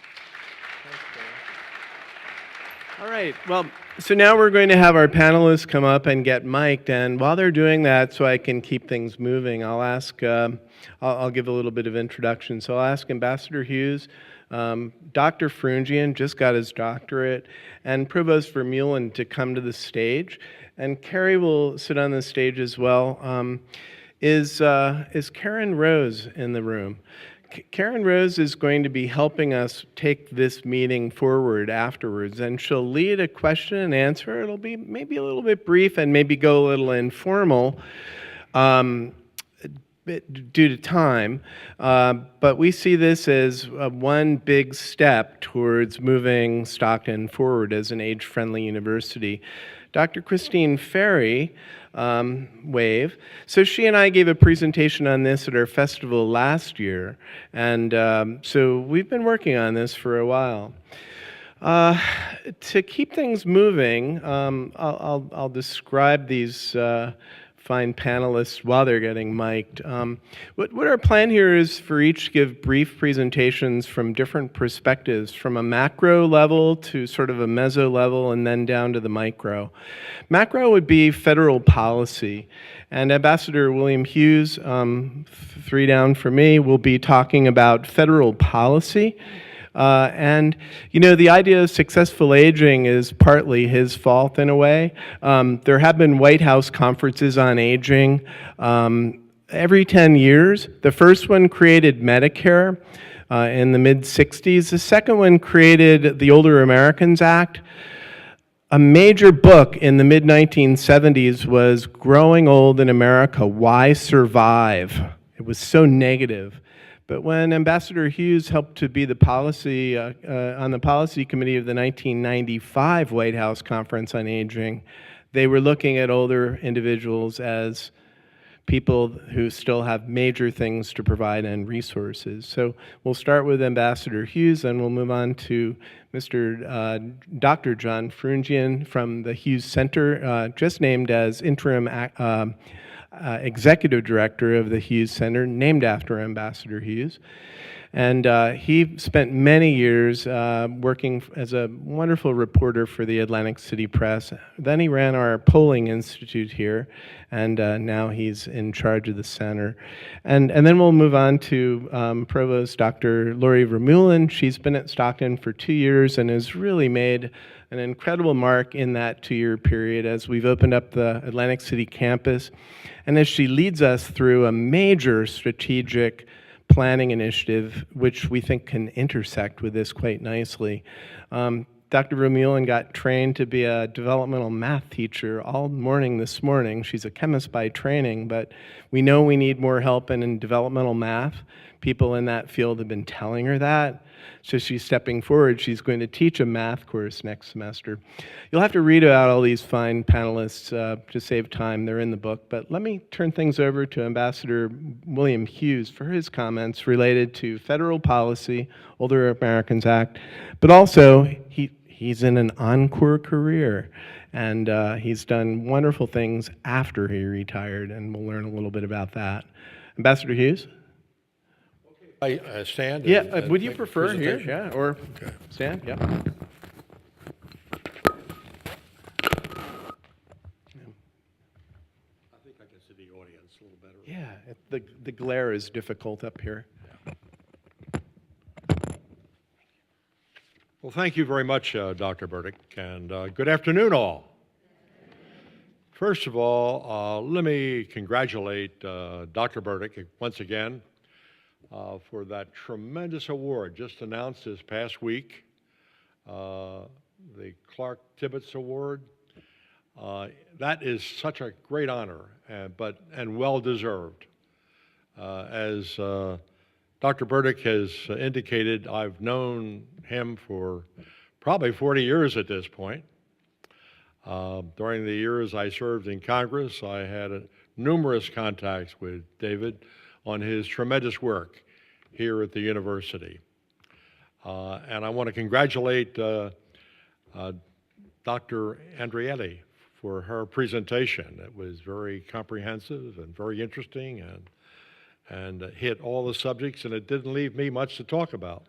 Thanks, All right, well, so now we're going to have our panelists come up and get mic'd, and while they're doing that, so I can keep things moving, I'll ask, I'll give a little bit of introduction. So I'll ask Ambassador Hughes, Dr. Frungian just got his doctorate, and Provost Vermeulen to come to the stage, and Carrie will sit on the stage as well. Is Karen Rose in the room? Karen Rose is going to be helping us take this meeting forward afterwards, and she'll lead a question and answer. It'll be maybe a little bit brief and maybe go a little informal due to time, but we see this as one big step towards moving Stockton forward as an age-friendly university. Dr. Christine Ferry, wave. So she and I gave a presentation on this at our festival last year, and so we've been working on this for a while. To keep things moving, I'll describe these fine panelists while they're getting mic'd. What our plan here is for each to give brief presentations from different perspectives, from a macro level to sort of a meso level and then down to the micro. Macro would be federal policy. And Ambassador William Hughes, 3 down for me, will be talking about federal policy. And, you know, the idea of successful aging is partly his fault in a way. There have been White House conferences on aging every 10 years. The first one created Medicare in the mid-60s. The second one created the Older Americans Act. A major book in the mid-1970s was Growing Old in America, Why Survive? It was so negative. But when Ambassador Hughes helped to be the policy on the policy committee of the 1995 White House Conference on Aging, they were looking at older individuals as people who still have major things to provide and resources. So we'll start with Ambassador Hughes, and we'll move on to Dr. John Frungian from the Hughes Center, just named as interim executive director of the Hughes Center, named after Ambassador Hughes. And he spent many years working as a wonderful reporter for the Atlantic City Press. Then he ran our polling institute here, and now he's in charge of the center. And then we'll move on to Provost Dr. Lori Vermeulen. She's been at Stockton for 2 years and has really made an incredible mark in that 2-year period as we've opened up the Atlantic City campus, and as she leads us through a major strategic planning initiative, which we think can intersect with this quite nicely. Dr. Vermeulen got trained to be a developmental math teacher all morning this morning. She's a chemist by training, but we know we need more help in developmental math. People in that field have been telling her that. So she's stepping forward. She's going to teach a math course next semester. You'll have to read about all these fine panelists to save time. They're in the book. But let me turn things over to Ambassador William Hughes for his comments related to federal policy, Older Americans Act, but also he's in an encore career. And he's done wonderful things after he retired, and we'll learn a little bit about that. Ambassador Hughes? I stand? Yeah, would you prefer here? Yeah, or okay. Stand? Yeah. I think I can see the audience a little better. Yeah, the glare is difficult up here. Well, thank you very much, Dr. Burdick, and good afternoon, all. First of all, let me congratulate Dr. Burdick once again for that tremendous award just announced this past week, the Clark Tibbetts Award. That is such a great honor, and well-deserved. As Dr. Burdick has indicated, I've known him for probably 40 years at this point. During the years I served in Congress, I had numerous contacts with David on his tremendous work here at the university. And I want to congratulate Dr. Andrietti for her presentation. It was very comprehensive and very interesting and hit all the subjects, and it didn't leave me much to talk about.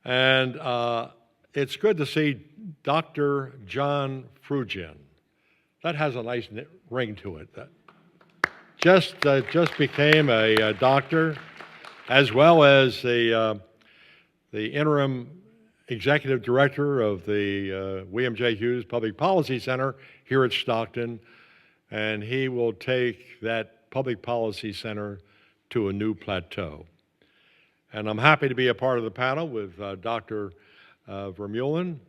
And it's good to see Dr. John Frungian. That has a nice ring to it. That just became a doctor, as well as the interim executive director of the William J. Hughes Public Policy Center here at Stockton, and he will take that Public Policy Center to a new plateau. And I'm happy to be a part of the panel with Dr. Vermeulen,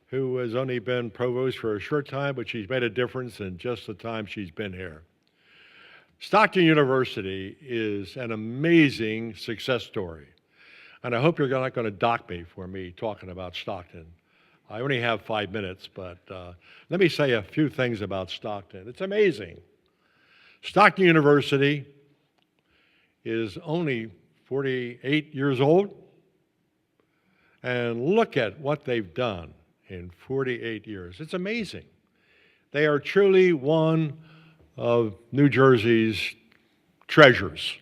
who has only been provost for a short time, but she's made a difference in just the time she's been here. Stockton University is an amazing success story. And I hope you're not going to dock me for me talking about Stockton. I only have 5 minutes, but let me say a few things about Stockton. It's amazing. Stockton University is only 48 years old, and look at what they've done in 48 years. It's amazing. They are truly one of New Jersey's treasures,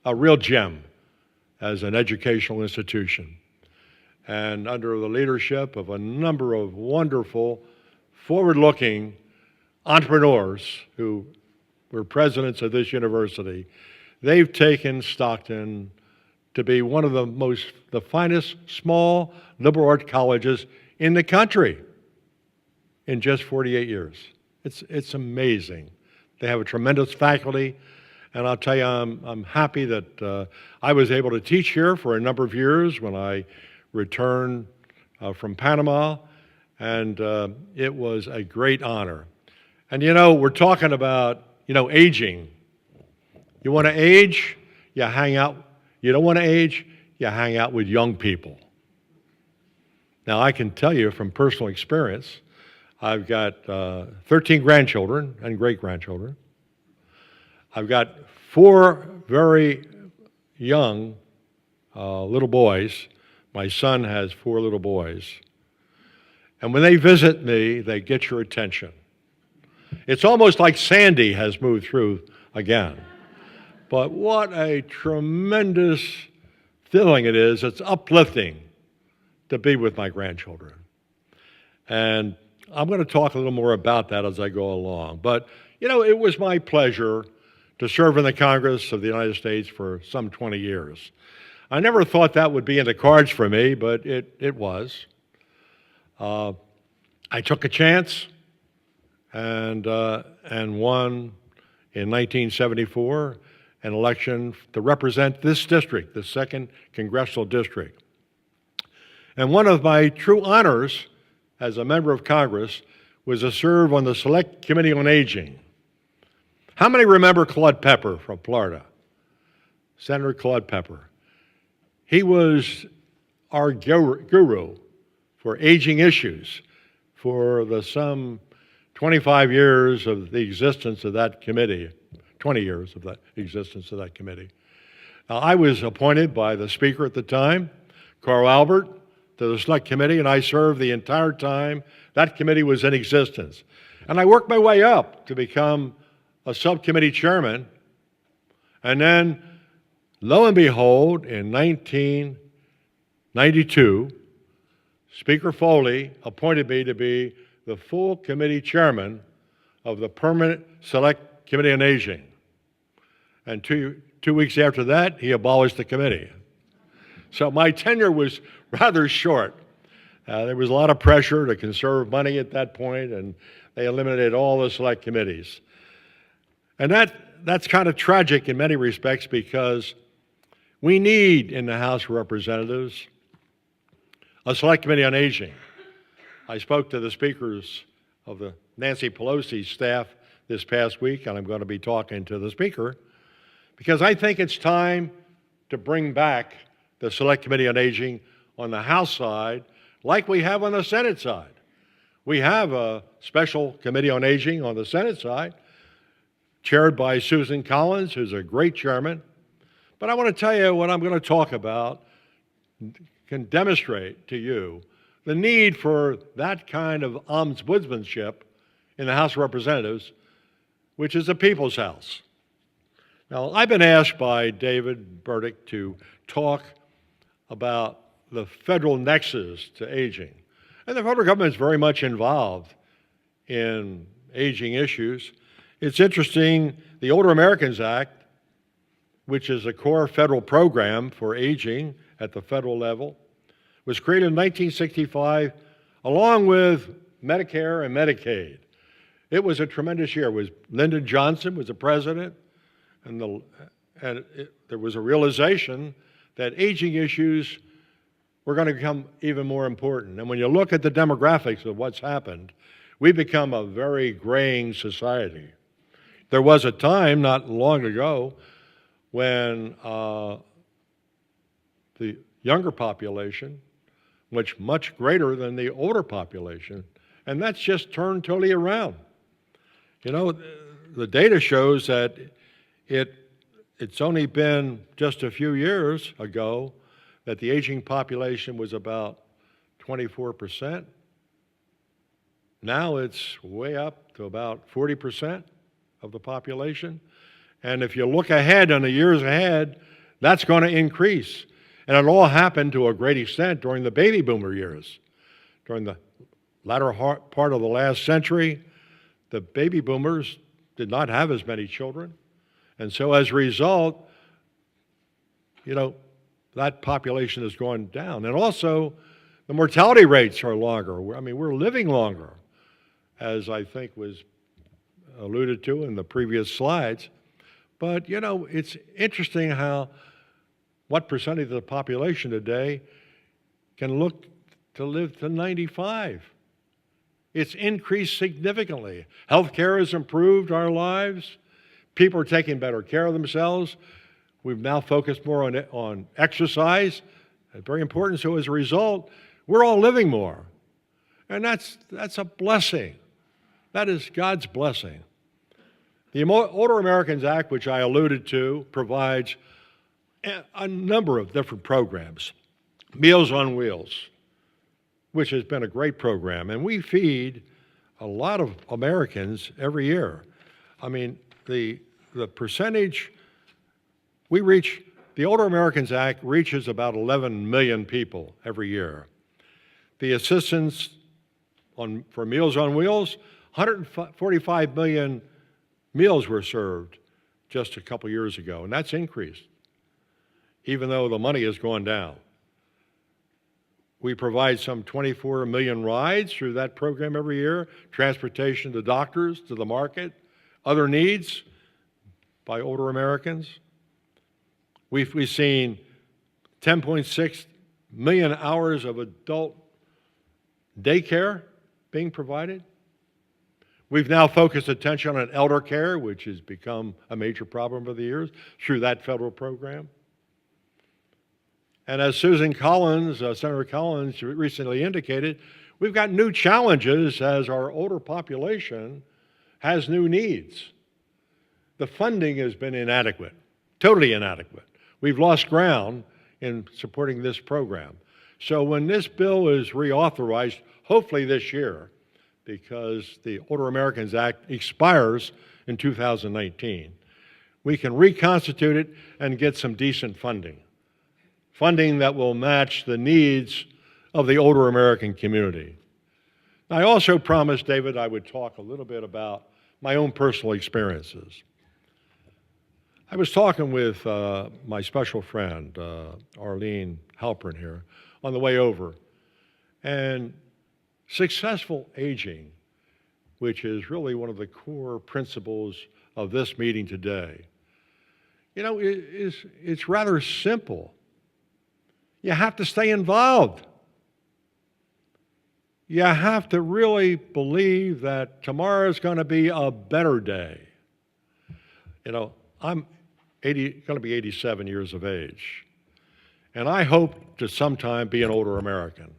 a real gem as an educational institution. And under the leadership of a number of wonderful, forward-looking entrepreneurs who were presidents of this university, they've taken Stockton to be one of the finest small liberal arts colleges in the country in just 48 years. It's amazing. They have a tremendous faculty, and I'll tell you, I'm happy that I was able to teach here for a number of years when I returned from Panama, and it was a great honor. And you know, we're talking about, aging. You want to age, you hang out. You don't want to age, you hang out with young people. Now, I can tell you from personal experience, I've got 13 grandchildren and great-grandchildren. I've got 4 very young little boys. My son has 4 little boys. And when they visit me, they get your attention. It's almost like Sandy has moved through again. But what a tremendous feeling it is. It's uplifting to be with my grandchildren. And I'm going to talk a little more about that as I go along. But, it was my pleasure to serve in the Congress of the United States for some 20 years. I never thought that would be in the cards for me, but it was. I took a chance and won in 1974 an election to represent this district, the 2nd Congressional District. And one of my true honors as a member of Congress was to serve on the Select Committee on Aging. How many remember Claude Pepper from Florida? Senator Claude Pepper. He was our guru for aging issues for the some 25 years of the existence of that committee. 20 years of the existence of that committee. I was appointed by the Speaker at the time, Carl Albert, to the Select Committee, and I served the entire time that committee was in existence. And I worked my way up to become a subcommittee chairman, and then, lo and behold, in 1992, Speaker Foley appointed me to be the full committee chairman of the Permanent Select Committee on Aging. And two weeks after that, he abolished the committee. So my tenure was rather short. There was a lot of pressure to conserve money at that point, and they eliminated all the select committees. And that's kind of tragic in many respects, because we need in the House of Representatives a select committee on aging. I spoke to the speakers of the Nancy Pelosi staff this past week, and I'm going to be talking to the Speaker, because I think it's time to bring back the Select Committee on Aging on the House side like we have on the Senate side. We have a special committee on aging on the Senate side, chaired by Susan Collins, who's a great chairman. But I want to tell you what I'm going to talk about can demonstrate to you the need for that kind of ombudsmanship in the House of Representatives, which is the people's house. Now, I've been asked by David Burdick to talk about the federal nexus to aging. And the federal government is very much involved in aging issues. It's interesting, the Older Americans Act, which is a core federal program for aging at the federal level, was created in 1965 along with Medicare and Medicaid. It was a tremendous year. Lyndon Johnson was the president, and there was a realization that aging issues were going to become even more important. And when you look at the demographics of what's happened, we've become a very graying society. There was a time not long ago when the younger population was much greater than the older population, and that's just turned totally around. The data shows that it's only been just a few years ago that the aging population was about 24%. Now it's way up to about 40% of the population. And if you look ahead in the years ahead, that's going to increase. And it all happened to a great extent during the baby boomer years. During the latter part of the last century, the baby boomers did not have as many children. And so as a result, that population has gone down. And also, the mortality rates are longer. I mean, we're living longer, as I think was alluded to in the previous slides. But, it's interesting how what percentage of the population today can look to live to 95. It's increased significantly. Healthcare has improved our lives. People are taking better care of themselves. We've now focused more on exercise. Very important. So as a result, we're all living more. And that's a blessing. That is God's blessing. The Older Americans Act, which I alluded to, provides a number of different programs. Meals on Wheels, which has been a great program. And we feed a lot of Americans every year. I mean, the percentage we reach, the Older Americans Act reaches about 11 million people every year. The assistance for Meals on Wheels, 145 million meals were served just a couple years ago, and that's increased, even though the money has gone down. We provide some 24 million rides through that program every year, transportation to doctors, to the market, other needs by older Americans. We've seen 10.6 million hours of adult daycare being provided. We've now focused attention on elder care, which has become a major problem over the years, through that federal program. And as Susan Collins, Senator Collins recently indicated, we've got new challenges as our older population has new needs. The funding has been inadequate, totally inadequate. We've lost ground in supporting this program. So when this bill is reauthorized, hopefully this year, because the Older Americans Act expires in 2019, we can reconstitute it and get some decent funding. Funding that will match the needs of the older American community. I also promised David I would talk a little bit about my own personal experiences. I was talking with my special friend, Arlene Halpern here, on the way over, and successful aging, which is really one of the core principles of this meeting today, it's rather simple. You have to stay involved. You have to really believe that tomorrow is going to be a better day. I'm going to be 87 years of age, and I hope to sometime be an older American.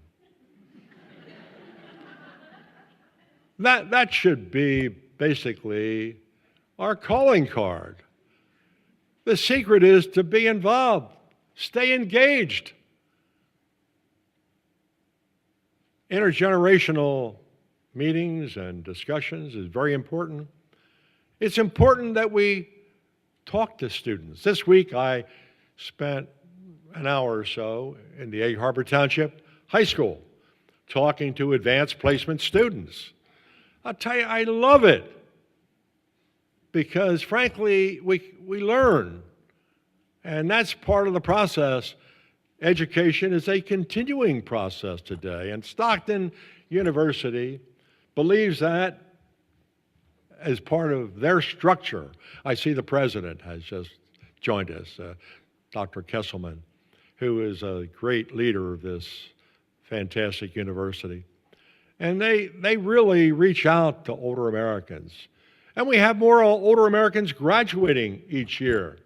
That should be basically our calling card. The secret is to be involved, stay engaged. Intergenerational meetings and discussions is very important. It's important that we talk to students. This week I spent an hour or so in the Egg Harbor Township High School talking to advanced placement students. I'll tell you, I love it because frankly, we learn, and that's part of the process. Education is a continuing process today, and Stockton University believes that as part of their structure. I see the president has just joined us, Dr. Kesselman, who is a great leader of this fantastic university. And they really reach out to older Americans. And we have more older Americans graduating each year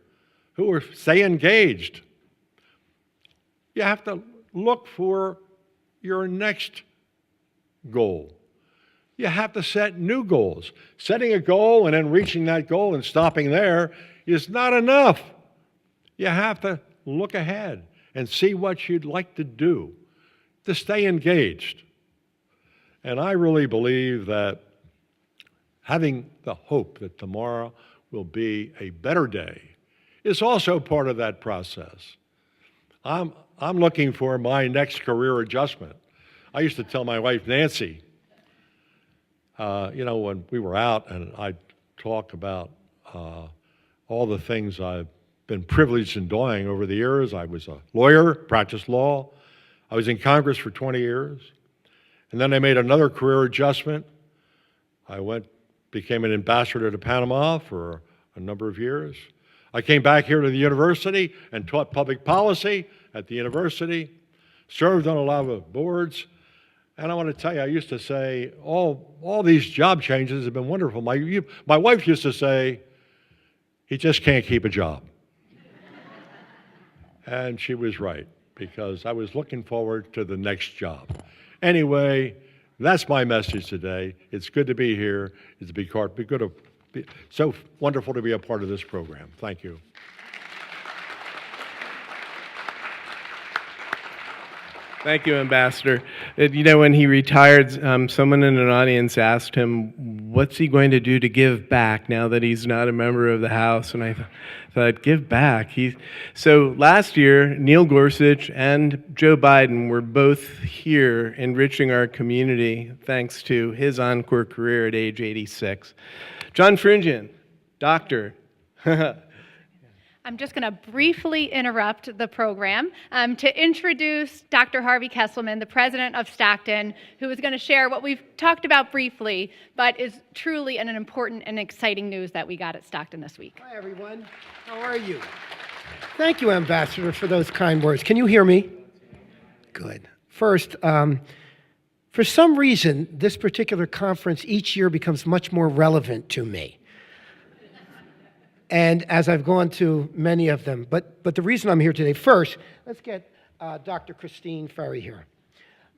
who stay engaged. You have to look for your next goal. You have to set new goals. Setting a goal and then reaching that goal and stopping there is not enough. You have to look ahead and see what you'd like to do to stay engaged. And I really believe that having the hope that tomorrow will be a better day is also part of that process. I'm looking for my next career adjustment. I used to tell my wife, Nancy, when we were out and I'd talk about all the things I've been privileged in doing over the years. I was a lawyer, practiced law. I was in Congress for 20 years. And then I made another career adjustment. I became an ambassador to Panama for a number of years. I came back here to the university and taught public policy at the university, served on a lot of boards. And I want to tell you, I used to say, all these job changes have been wonderful. My wife used to say, he just can't keep a job. And she was right, because I was looking forward to the next job. Anyway, that's my message today. It's good to be here. It's so wonderful to be a part of this program. Thank you. Thank you, Ambassador. When he retired, someone in an audience asked him, what's he going to do to give back now that he's not a member of the House? And I thought, give back? So last year, Neil Gorsuch and Joe Biden were both here enriching our community thanks to his encore career at age 86. John Frungian, doctor. I'm just going to briefly interrupt the program to introduce Dr. Harvey Kesselman, the president of Stockton, who is going to share what we've talked about briefly, but is truly an important and exciting news that we got at Stockton this week. Hi, everyone. How are you? Thank you, Ambassador, for those kind words. Can you hear me? Good. First, for some reason, this particular conference each year becomes much more relevant to me. And as I've gone to many of them, but the reason I'm here today, first, let's get Dr. Christine Ferry here.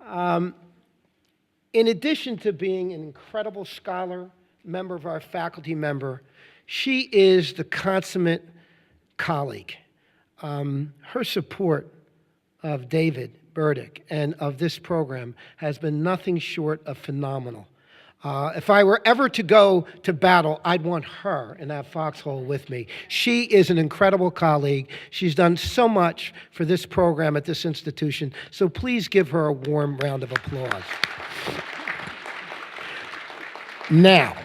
In addition to being an incredible scholar, member of our faculty member, she is the consummate colleague. Her support of David Burdick and of this program has been nothing short of phenomenal. If I were ever to go to battle, I'd want her in that foxhole with me. She is an incredible colleague. She's done so much for this program at this institution, so please give her a warm round of applause. Now,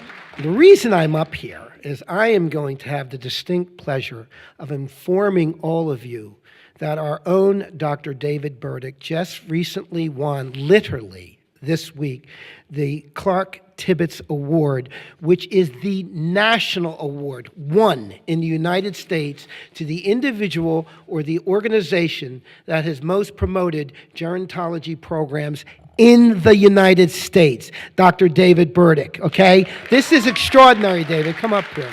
the reason I'm up here is I am going to have the distinct pleasure of informing all of you that our own Dr. David Burdick just recently won, literally this week, the Clark Tibbetts Award, which is the national award, one in the United States, to the individual or the organization that has most promoted gerontology programs in the United States. Dr. David Burdick, okay? This is extraordinary, David. Come up here.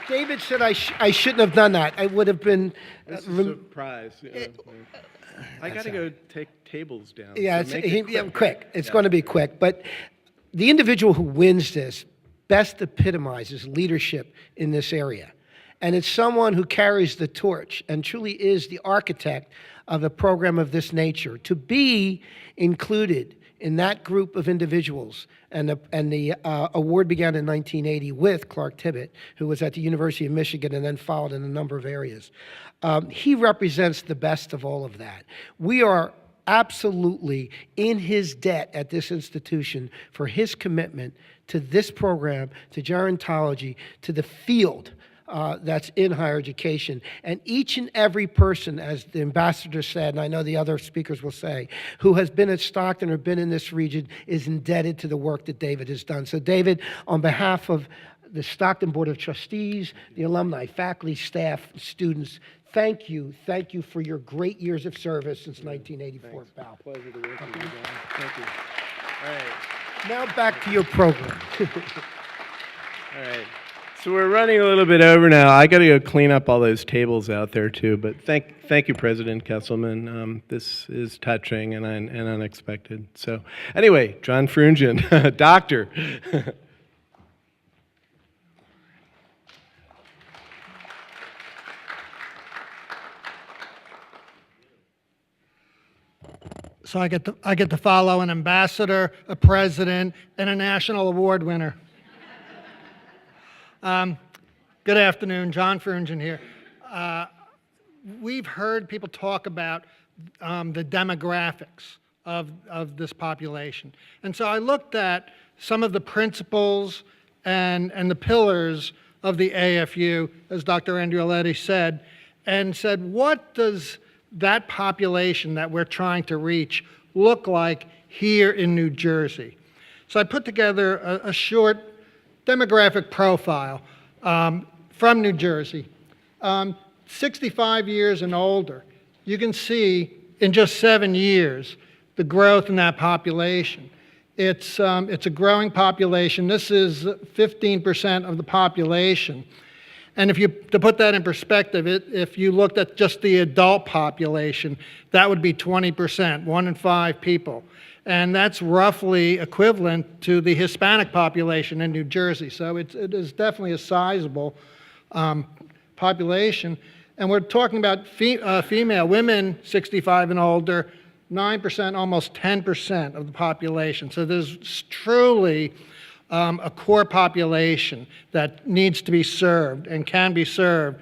David said I shouldn't have done that. I would have been... This is a surprise. I got to go take tables down. Yeah, so quick. It's going to be quick. But the individual who wins this best epitomizes leadership in this area. And it's someone who carries the torch and truly is the architect of a program of this nature. To be included in that group of individuals, and the award began in 1980 with Clark Tibbett, who was at the University of Michigan and then followed in a number of areas. He represents the best of all of that. We are absolutely in his debt at this institution for his commitment to this program, to gerontology, to the field that's in higher education. And each and every person, as the ambassador said, and I know the other speakers will say, who has been at Stockton or been in this region is indebted to the work that David has done. So David, on behalf of the Stockton Board of Trustees, the alumni, faculty, staff, students, thank you for your great years of service since 1984, pal. Pleasure to work with you, John. Thank you. All right. Now back to your program. All right. So we're running a little bit over now. I got to go clean up all those tables out there too. But thank you, President Kesselman. This is touching and unexpected. So anyway, John Frungian, doctor. So I get to follow an ambassador, a president, and a national award winner. Good afternoon, John Frungen here. We've heard people talk about the demographics of this population. And so I looked at some of the principles and the pillars of the AFU, as Dr. Andrioletti said, and said, what does that population that we're trying to reach look like here in New Jersey? So I put together a short demographic profile from New Jersey. 65 years and older, you can see in just 7 years the growth in that population. It's a growing population. This is 15% of the population. And to put that in perspective, if you looked at just the adult population, that would be 20%, 1 in 5 people. And that's roughly equivalent to the Hispanic population in New Jersey. So it is definitely a sizable population. And we're talking about female women 65 and older, 9%, almost 10% of the population. So there's truly a core population that needs to be served and can be served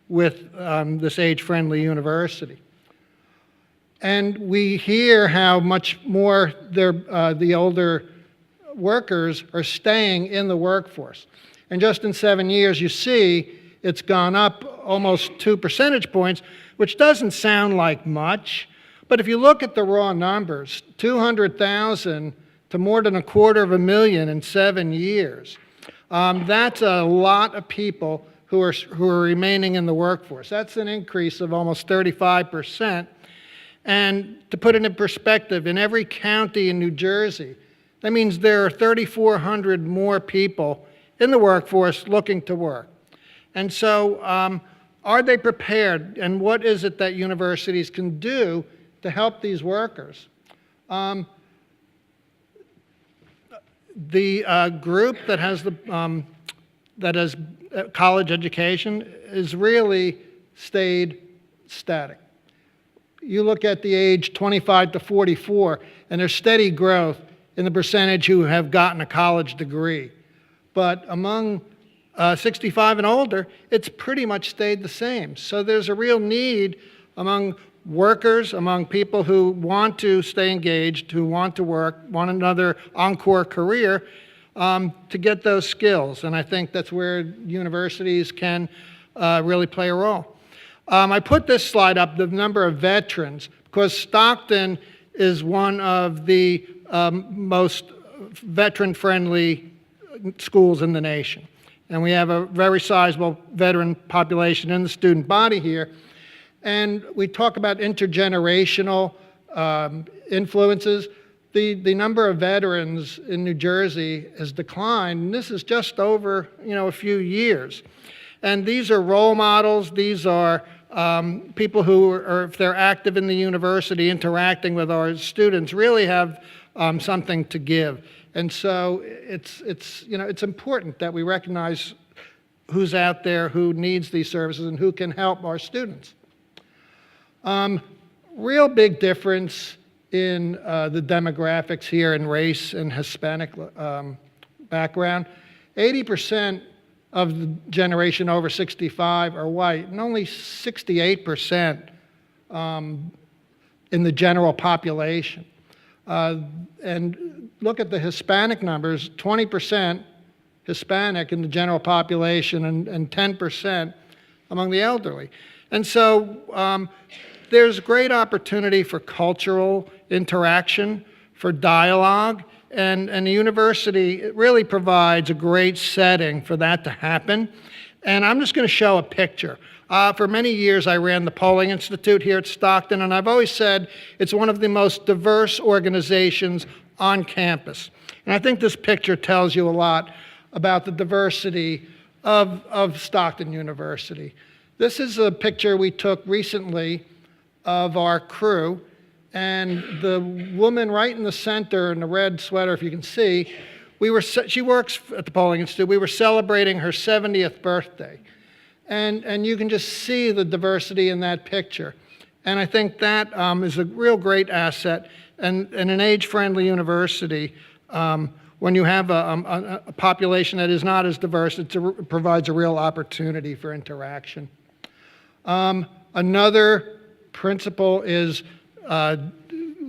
with this age-friendly university. And we hear how much more the older workers are staying in the workforce. And just in 7 years, you see it's gone up almost 2 percentage points, which doesn't sound like much. But if you look at the raw numbers, 200,000 to more than 250,000 in 7 years, that's a lot of people who are remaining in the workforce. That's an increase of almost 35%. And to put it in perspective, in every county in New Jersey, that means there are 3,400 more people in the workforce looking to work. And so are they prepared? And what is it that universities can do to help these workers? The group that has college education has really stayed static. You look at the age 25 to 44, and there's steady growth in the percentage who have gotten a college degree. But among 65 and older, it's pretty much stayed the same. So there's a real need among workers, among people who want to stay engaged, who want to work, want another encore career, to get those skills. And I think that's where universities can really play a role. I put this slide up, the number of veterans, because Stockton is one of the most veteran-friendly schools in the nation. And we have a very sizable veteran population in the student body here. And we talk about intergenerational influences. The number of veterans in New Jersey has declined, and this is just over a few years. And these are role models. These are people who are, if they're active in the university, interacting with our students, really have something to give. And so it's important that we recognize who's out there, who needs these services, and who can help our students. Real big difference in the demographics here in race and Hispanic background. 80% of the generation over 65 are white, and only 68% in the general population. And look at the Hispanic numbers, 20% Hispanic in the general population and 10% among the elderly. And so there's great opportunity for cultural interaction, for dialogue, and the university really provides a great setting for that to happen. And I'm just going to show a picture. For many years, I ran the Polling Institute here at Stockton, and I've always said it's one of the most diverse organizations on campus. And I think this picture tells you a lot about the diversity of Stockton University. This is a picture we took recently of our crew, and the woman right in the center in the red sweater, if you can see, she works at the Polling Institute. We were celebrating her 70th birthday. And you can just see the diversity in that picture. And I think that is a real great asset. And in an age-friendly university, when you have a population that is not as diverse, it provides a real opportunity for interaction. Another principle is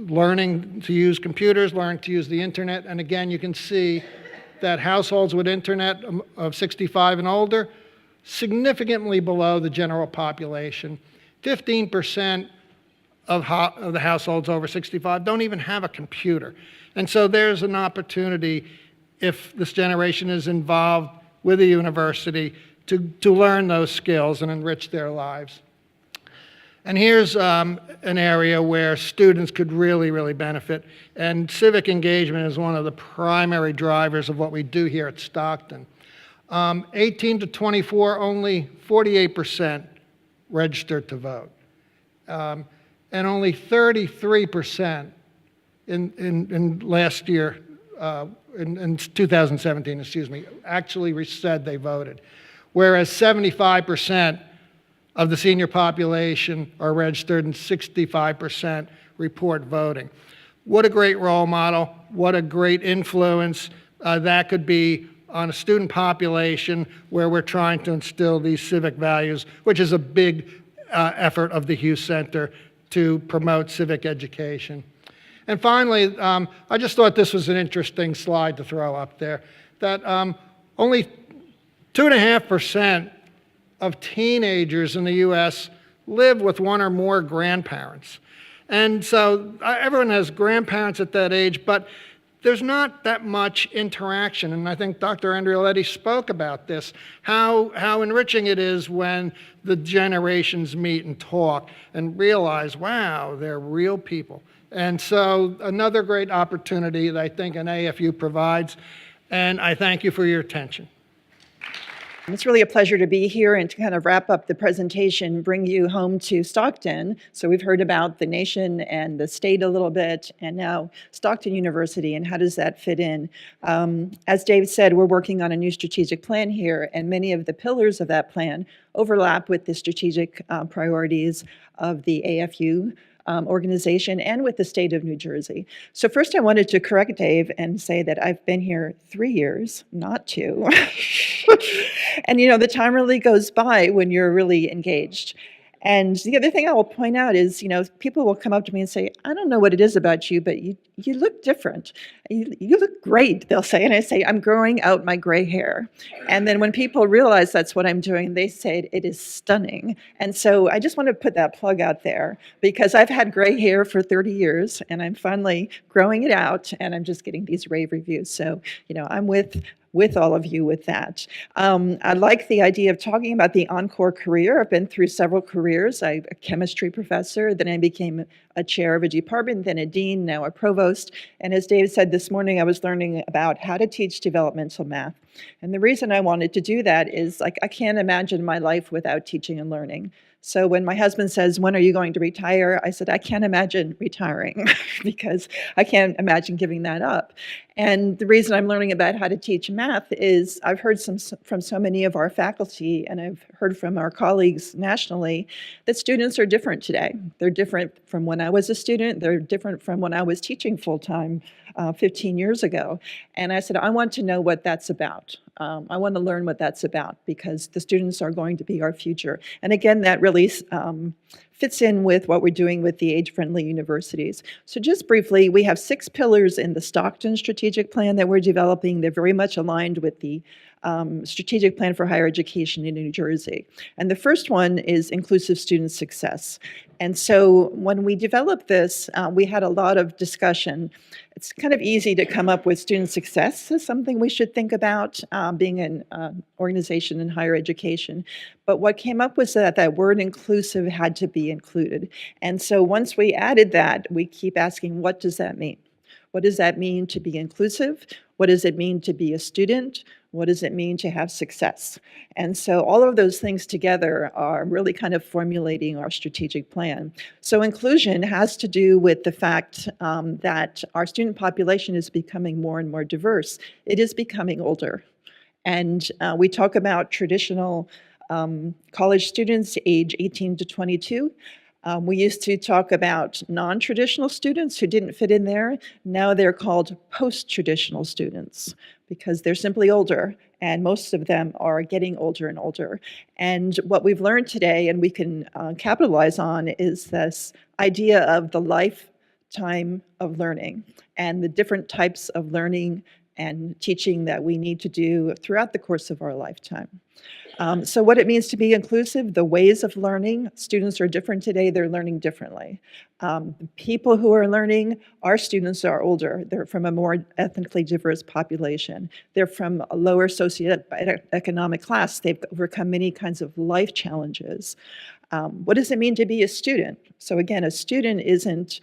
learning to use computers, learning to use the internet. And again, you can see that households with internet of 65 and older, significantly below the general population. 15% of the households over 65 don't even have a computer. And so there's an opportunity, if this generation is involved with a university, to learn those skills and enrich their lives. And here's an area where students could really, really benefit. And civic engagement is one of the primary drivers of what we do here at Stockton. 18 to 24, only 48% registered to vote. And only 33% in last year, in 2017, excuse me, actually said they voted. Whereas 75% of the senior population are registered and 65% report voting. What a great role model, what a great influence that could be on a student population where we're trying to instill these civic values, which is a big effort of the Hughes Center to promote civic education. And finally, I just thought this was an interesting slide to throw up there, that only 2.5% of teenagers in the US live with one or more grandparents. And so everyone has grandparents at that age, but there's not that much interaction. And I think Dr. Andrioletti spoke about this, how enriching it is when the generations meet and talk and realize, wow, they're real people. And so another great opportunity that I think an AFU provides. And I thank you for your attention. It's really a pleasure to be here and to kind of wrap up the presentation, bring you home to Stockton. So we've heard about the nation and the state a little bit, and now Stockton University, and how does that fit in? As Dave said, we're working on a new strategic plan here, and many of the pillars of that plan overlap with the strategic priorities of the AFU organization and with the state of New Jersey. So first I wanted to correct Dave and say that I've been here 3 years, not 2. And you know, the time really goes by when you're really engaged. And the other thing I will point out is, you know, people will come up to me and say, I don't know what it is about you, but you look different. You look great, they'll say. And I say, I'm growing out my gray hair. And then when people realize that's what I'm doing, they say it is stunning. And so I just want to put that plug out there, because I've had gray hair for 30 years and I'm finally growing it out, and I'm just getting these rave reviews. So, you know, I'm with all of you with that. I like the idea of talking about the encore career. I've been through several careers. I'm a chemistry professor, then I became a chair of a department, then a dean, now a provost. And as Dave said this morning, I was learning about how to teach developmental math. And the reason I wanted to do that is, like, I can't imagine my life without teaching and learning. So when my husband says, when are you going to retire? I said, I can't imagine retiring because I can't imagine giving that up. And the reason I'm learning about how to teach math is I've heard from so many of our faculty, and I've heard from our colleagues nationally, that students are different today. They're different from when I was a student. They're different from when I was teaching full-time 15 years ago. And I said, I want to know what that's about. I want to learn what that's about, because the students are going to be our future. And again, that really fits in with what we're doing with the age-friendly universities. So just briefly, we have 6 pillars in the Stockton strategic plan that we're developing. They're very much aligned with the strategic plan for higher education in New Jersey. And the first one is inclusive student success. And so when we developed this, we had a lot of discussion. It's kind of easy to come up with student success as something we should think about, being an organization in higher education. But what came up was that word inclusive had to be included. And so once we added that, we keep asking, what does that mean? What does that mean to be inclusive? What does it mean to be a student? What does it mean to have success? And so all of those things together are really kind of formulating our strategic plan. So inclusion has to do with the fact that our student population is becoming more and more diverse. It is becoming older. And we talk about traditional college students age 18 to 22. We used to talk about non-traditional students who didn't fit in there. Now they're called post-traditional students because they're simply older, and most of them are getting older and older. And what we've learned today, and we can capitalize on, is this idea of the lifetime of learning and the different types of learning and teaching that we need to do throughout the course of our lifetime. So what it means to be inclusive, the ways of learning, students are different today, they're learning differently. The people who are learning, our students are older, they're from a more ethnically diverse population, they're from a lower socioeconomic class, they've overcome many kinds of life challenges. What does it mean to be a student? So again, a student isn't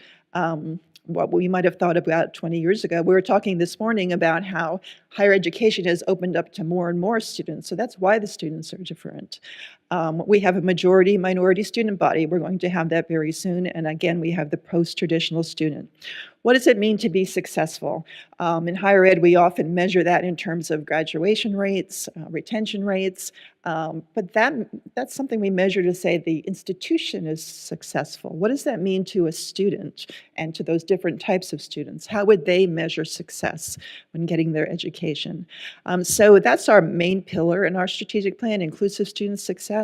what we might have thought about 20 years ago. We were talking this morning about how higher education has opened up to more and more students, so that's why the students are different. We have a majority-minority student body. We're going to have that very soon, and again, we have the post-traditional student. What does it mean to be successful? In higher ed, we often measure that in terms of graduation rates, retention rates, but that's something we measure to say the institution is successful. What does that mean to a student and to those different types of students? How would they measure success when getting their education? So that's our main pillar in our strategic plan, inclusive student success.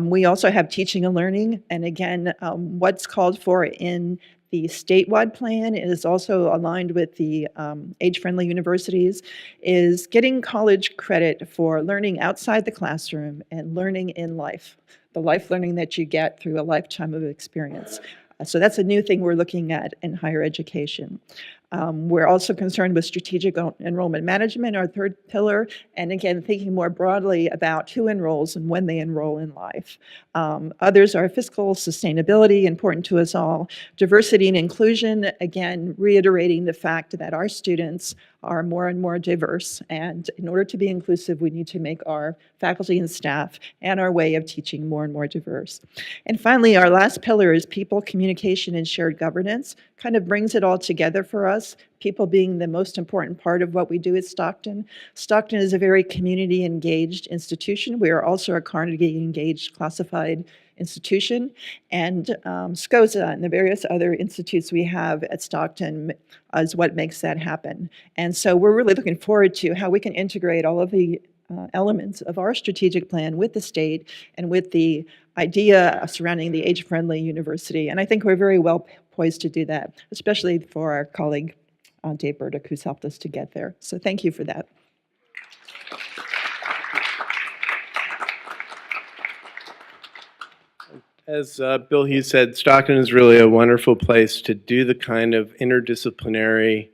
We also have teaching and learning, and again, what's called for in the statewide plan is also aligned with the AgeFriendly Universities, is getting college credit for learning outside the classroom and learning in life, the life learning that you get through a lifetime of experience. So that's a new thing we're looking at in higher education. We're also concerned with strategic enrollment management, our third pillar, and again, thinking more broadly about who enrolls and when they enroll in life. Others are fiscal sustainability, important to us all. Diversity and inclusion, again, reiterating the fact that our students are more and more diverse, and in order to be inclusive, we need to make our faculty and staff and our way of teaching more and more diverse. And finally, our last pillar is people, communication, and shared governance. Kind of brings it all together for us, people being the most important part of what we do at Stockton. Stockton is a very community-engaged institution. We are also a Carnegie-engaged classified institution, and SCOSA and the various other institutes we have at Stockton is what makes that happen. And so we're really looking forward to how we can integrate all of the elements of our strategic plan with the state and with the idea surrounding the Age-Friendly University. And I think we're very well poised to do that, especially for our colleague, Dave Burdick, who's helped us to get there. So thank you for that. As Bill Hughes said, Stockton is really a wonderful place to do the kind of interdisciplinary,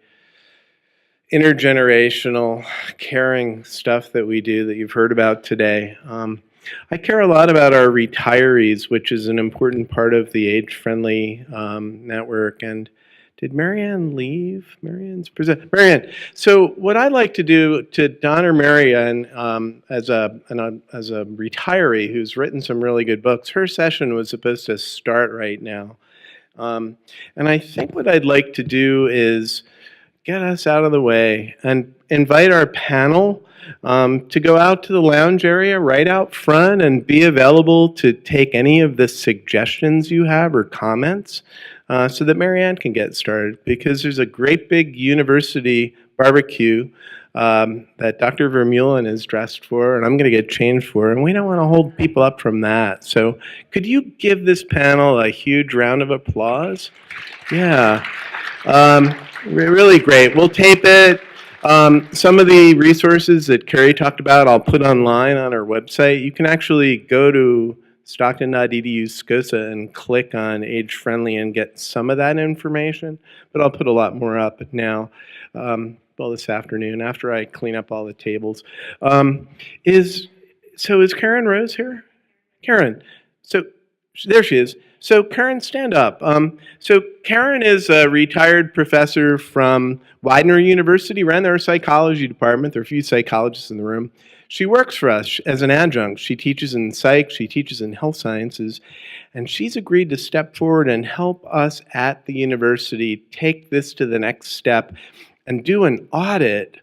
intergenerational, caring stuff that we do that you've heard about today. I care a lot about our retirees, which is an important part of the Age-Friendly network. And did Marianne leave? Marianne's present. Marianne, so what I'd like to do to honor Marianne as a retiree who's written some really good books, her session was supposed to start right now. And I think what I'd like to do is get us out of the way and invite our panel to go out to the lounge area right out front and be available to take any of the suggestions you have or comments so that Marianne can get started, because there's a great big university barbecue that Dr. Vermeulen is dressed for, and I'm going to get changed for, and we don't want to hold people up from that. So could you give this panel a huge round of applause? Yeah. Really great. We'll tape it. Some of the resources that Carrie talked about, I'll put online on our website. You can actually go to stockton.edu SCOSA and click on Age Friendly and get some of that information, but I'll put a lot more up now, well, this afternoon after I clean up all the tables. Is Karen Rose here? Karen, so there she is. So Karen, stand up. So Karen is a retired professor from Widener University, ran their psychology department. There are a few psychologists in the room. She works for us as an adjunct. She teaches in psych, she teaches in health sciences, and she's agreed to step forward and help us at the university take this to the next step and do an audit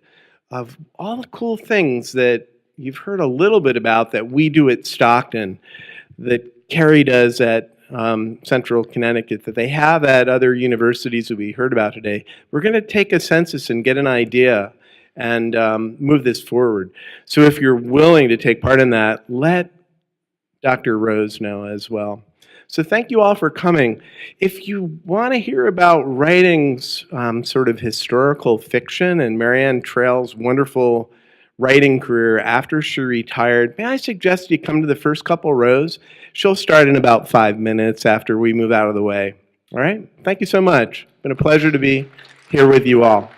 of all the cool things that you've heard a little bit about that we do at Stockton, that Carrie does at Central Connecticut, that they have at other universities that we heard about today. We're going to take a census and get an idea and move this forward. So if you're willing to take part in that, let Dr. Rose know as well. So thank you all for coming. If you want to hear about writing sort of historical fiction and Marianne Trail's wonderful writing career after she retired, may I suggest you come to the first couple rows? She'll start in about 5 minutes after we move out of the way. All right? Thank you so much. It's been a pleasure to be here with you all.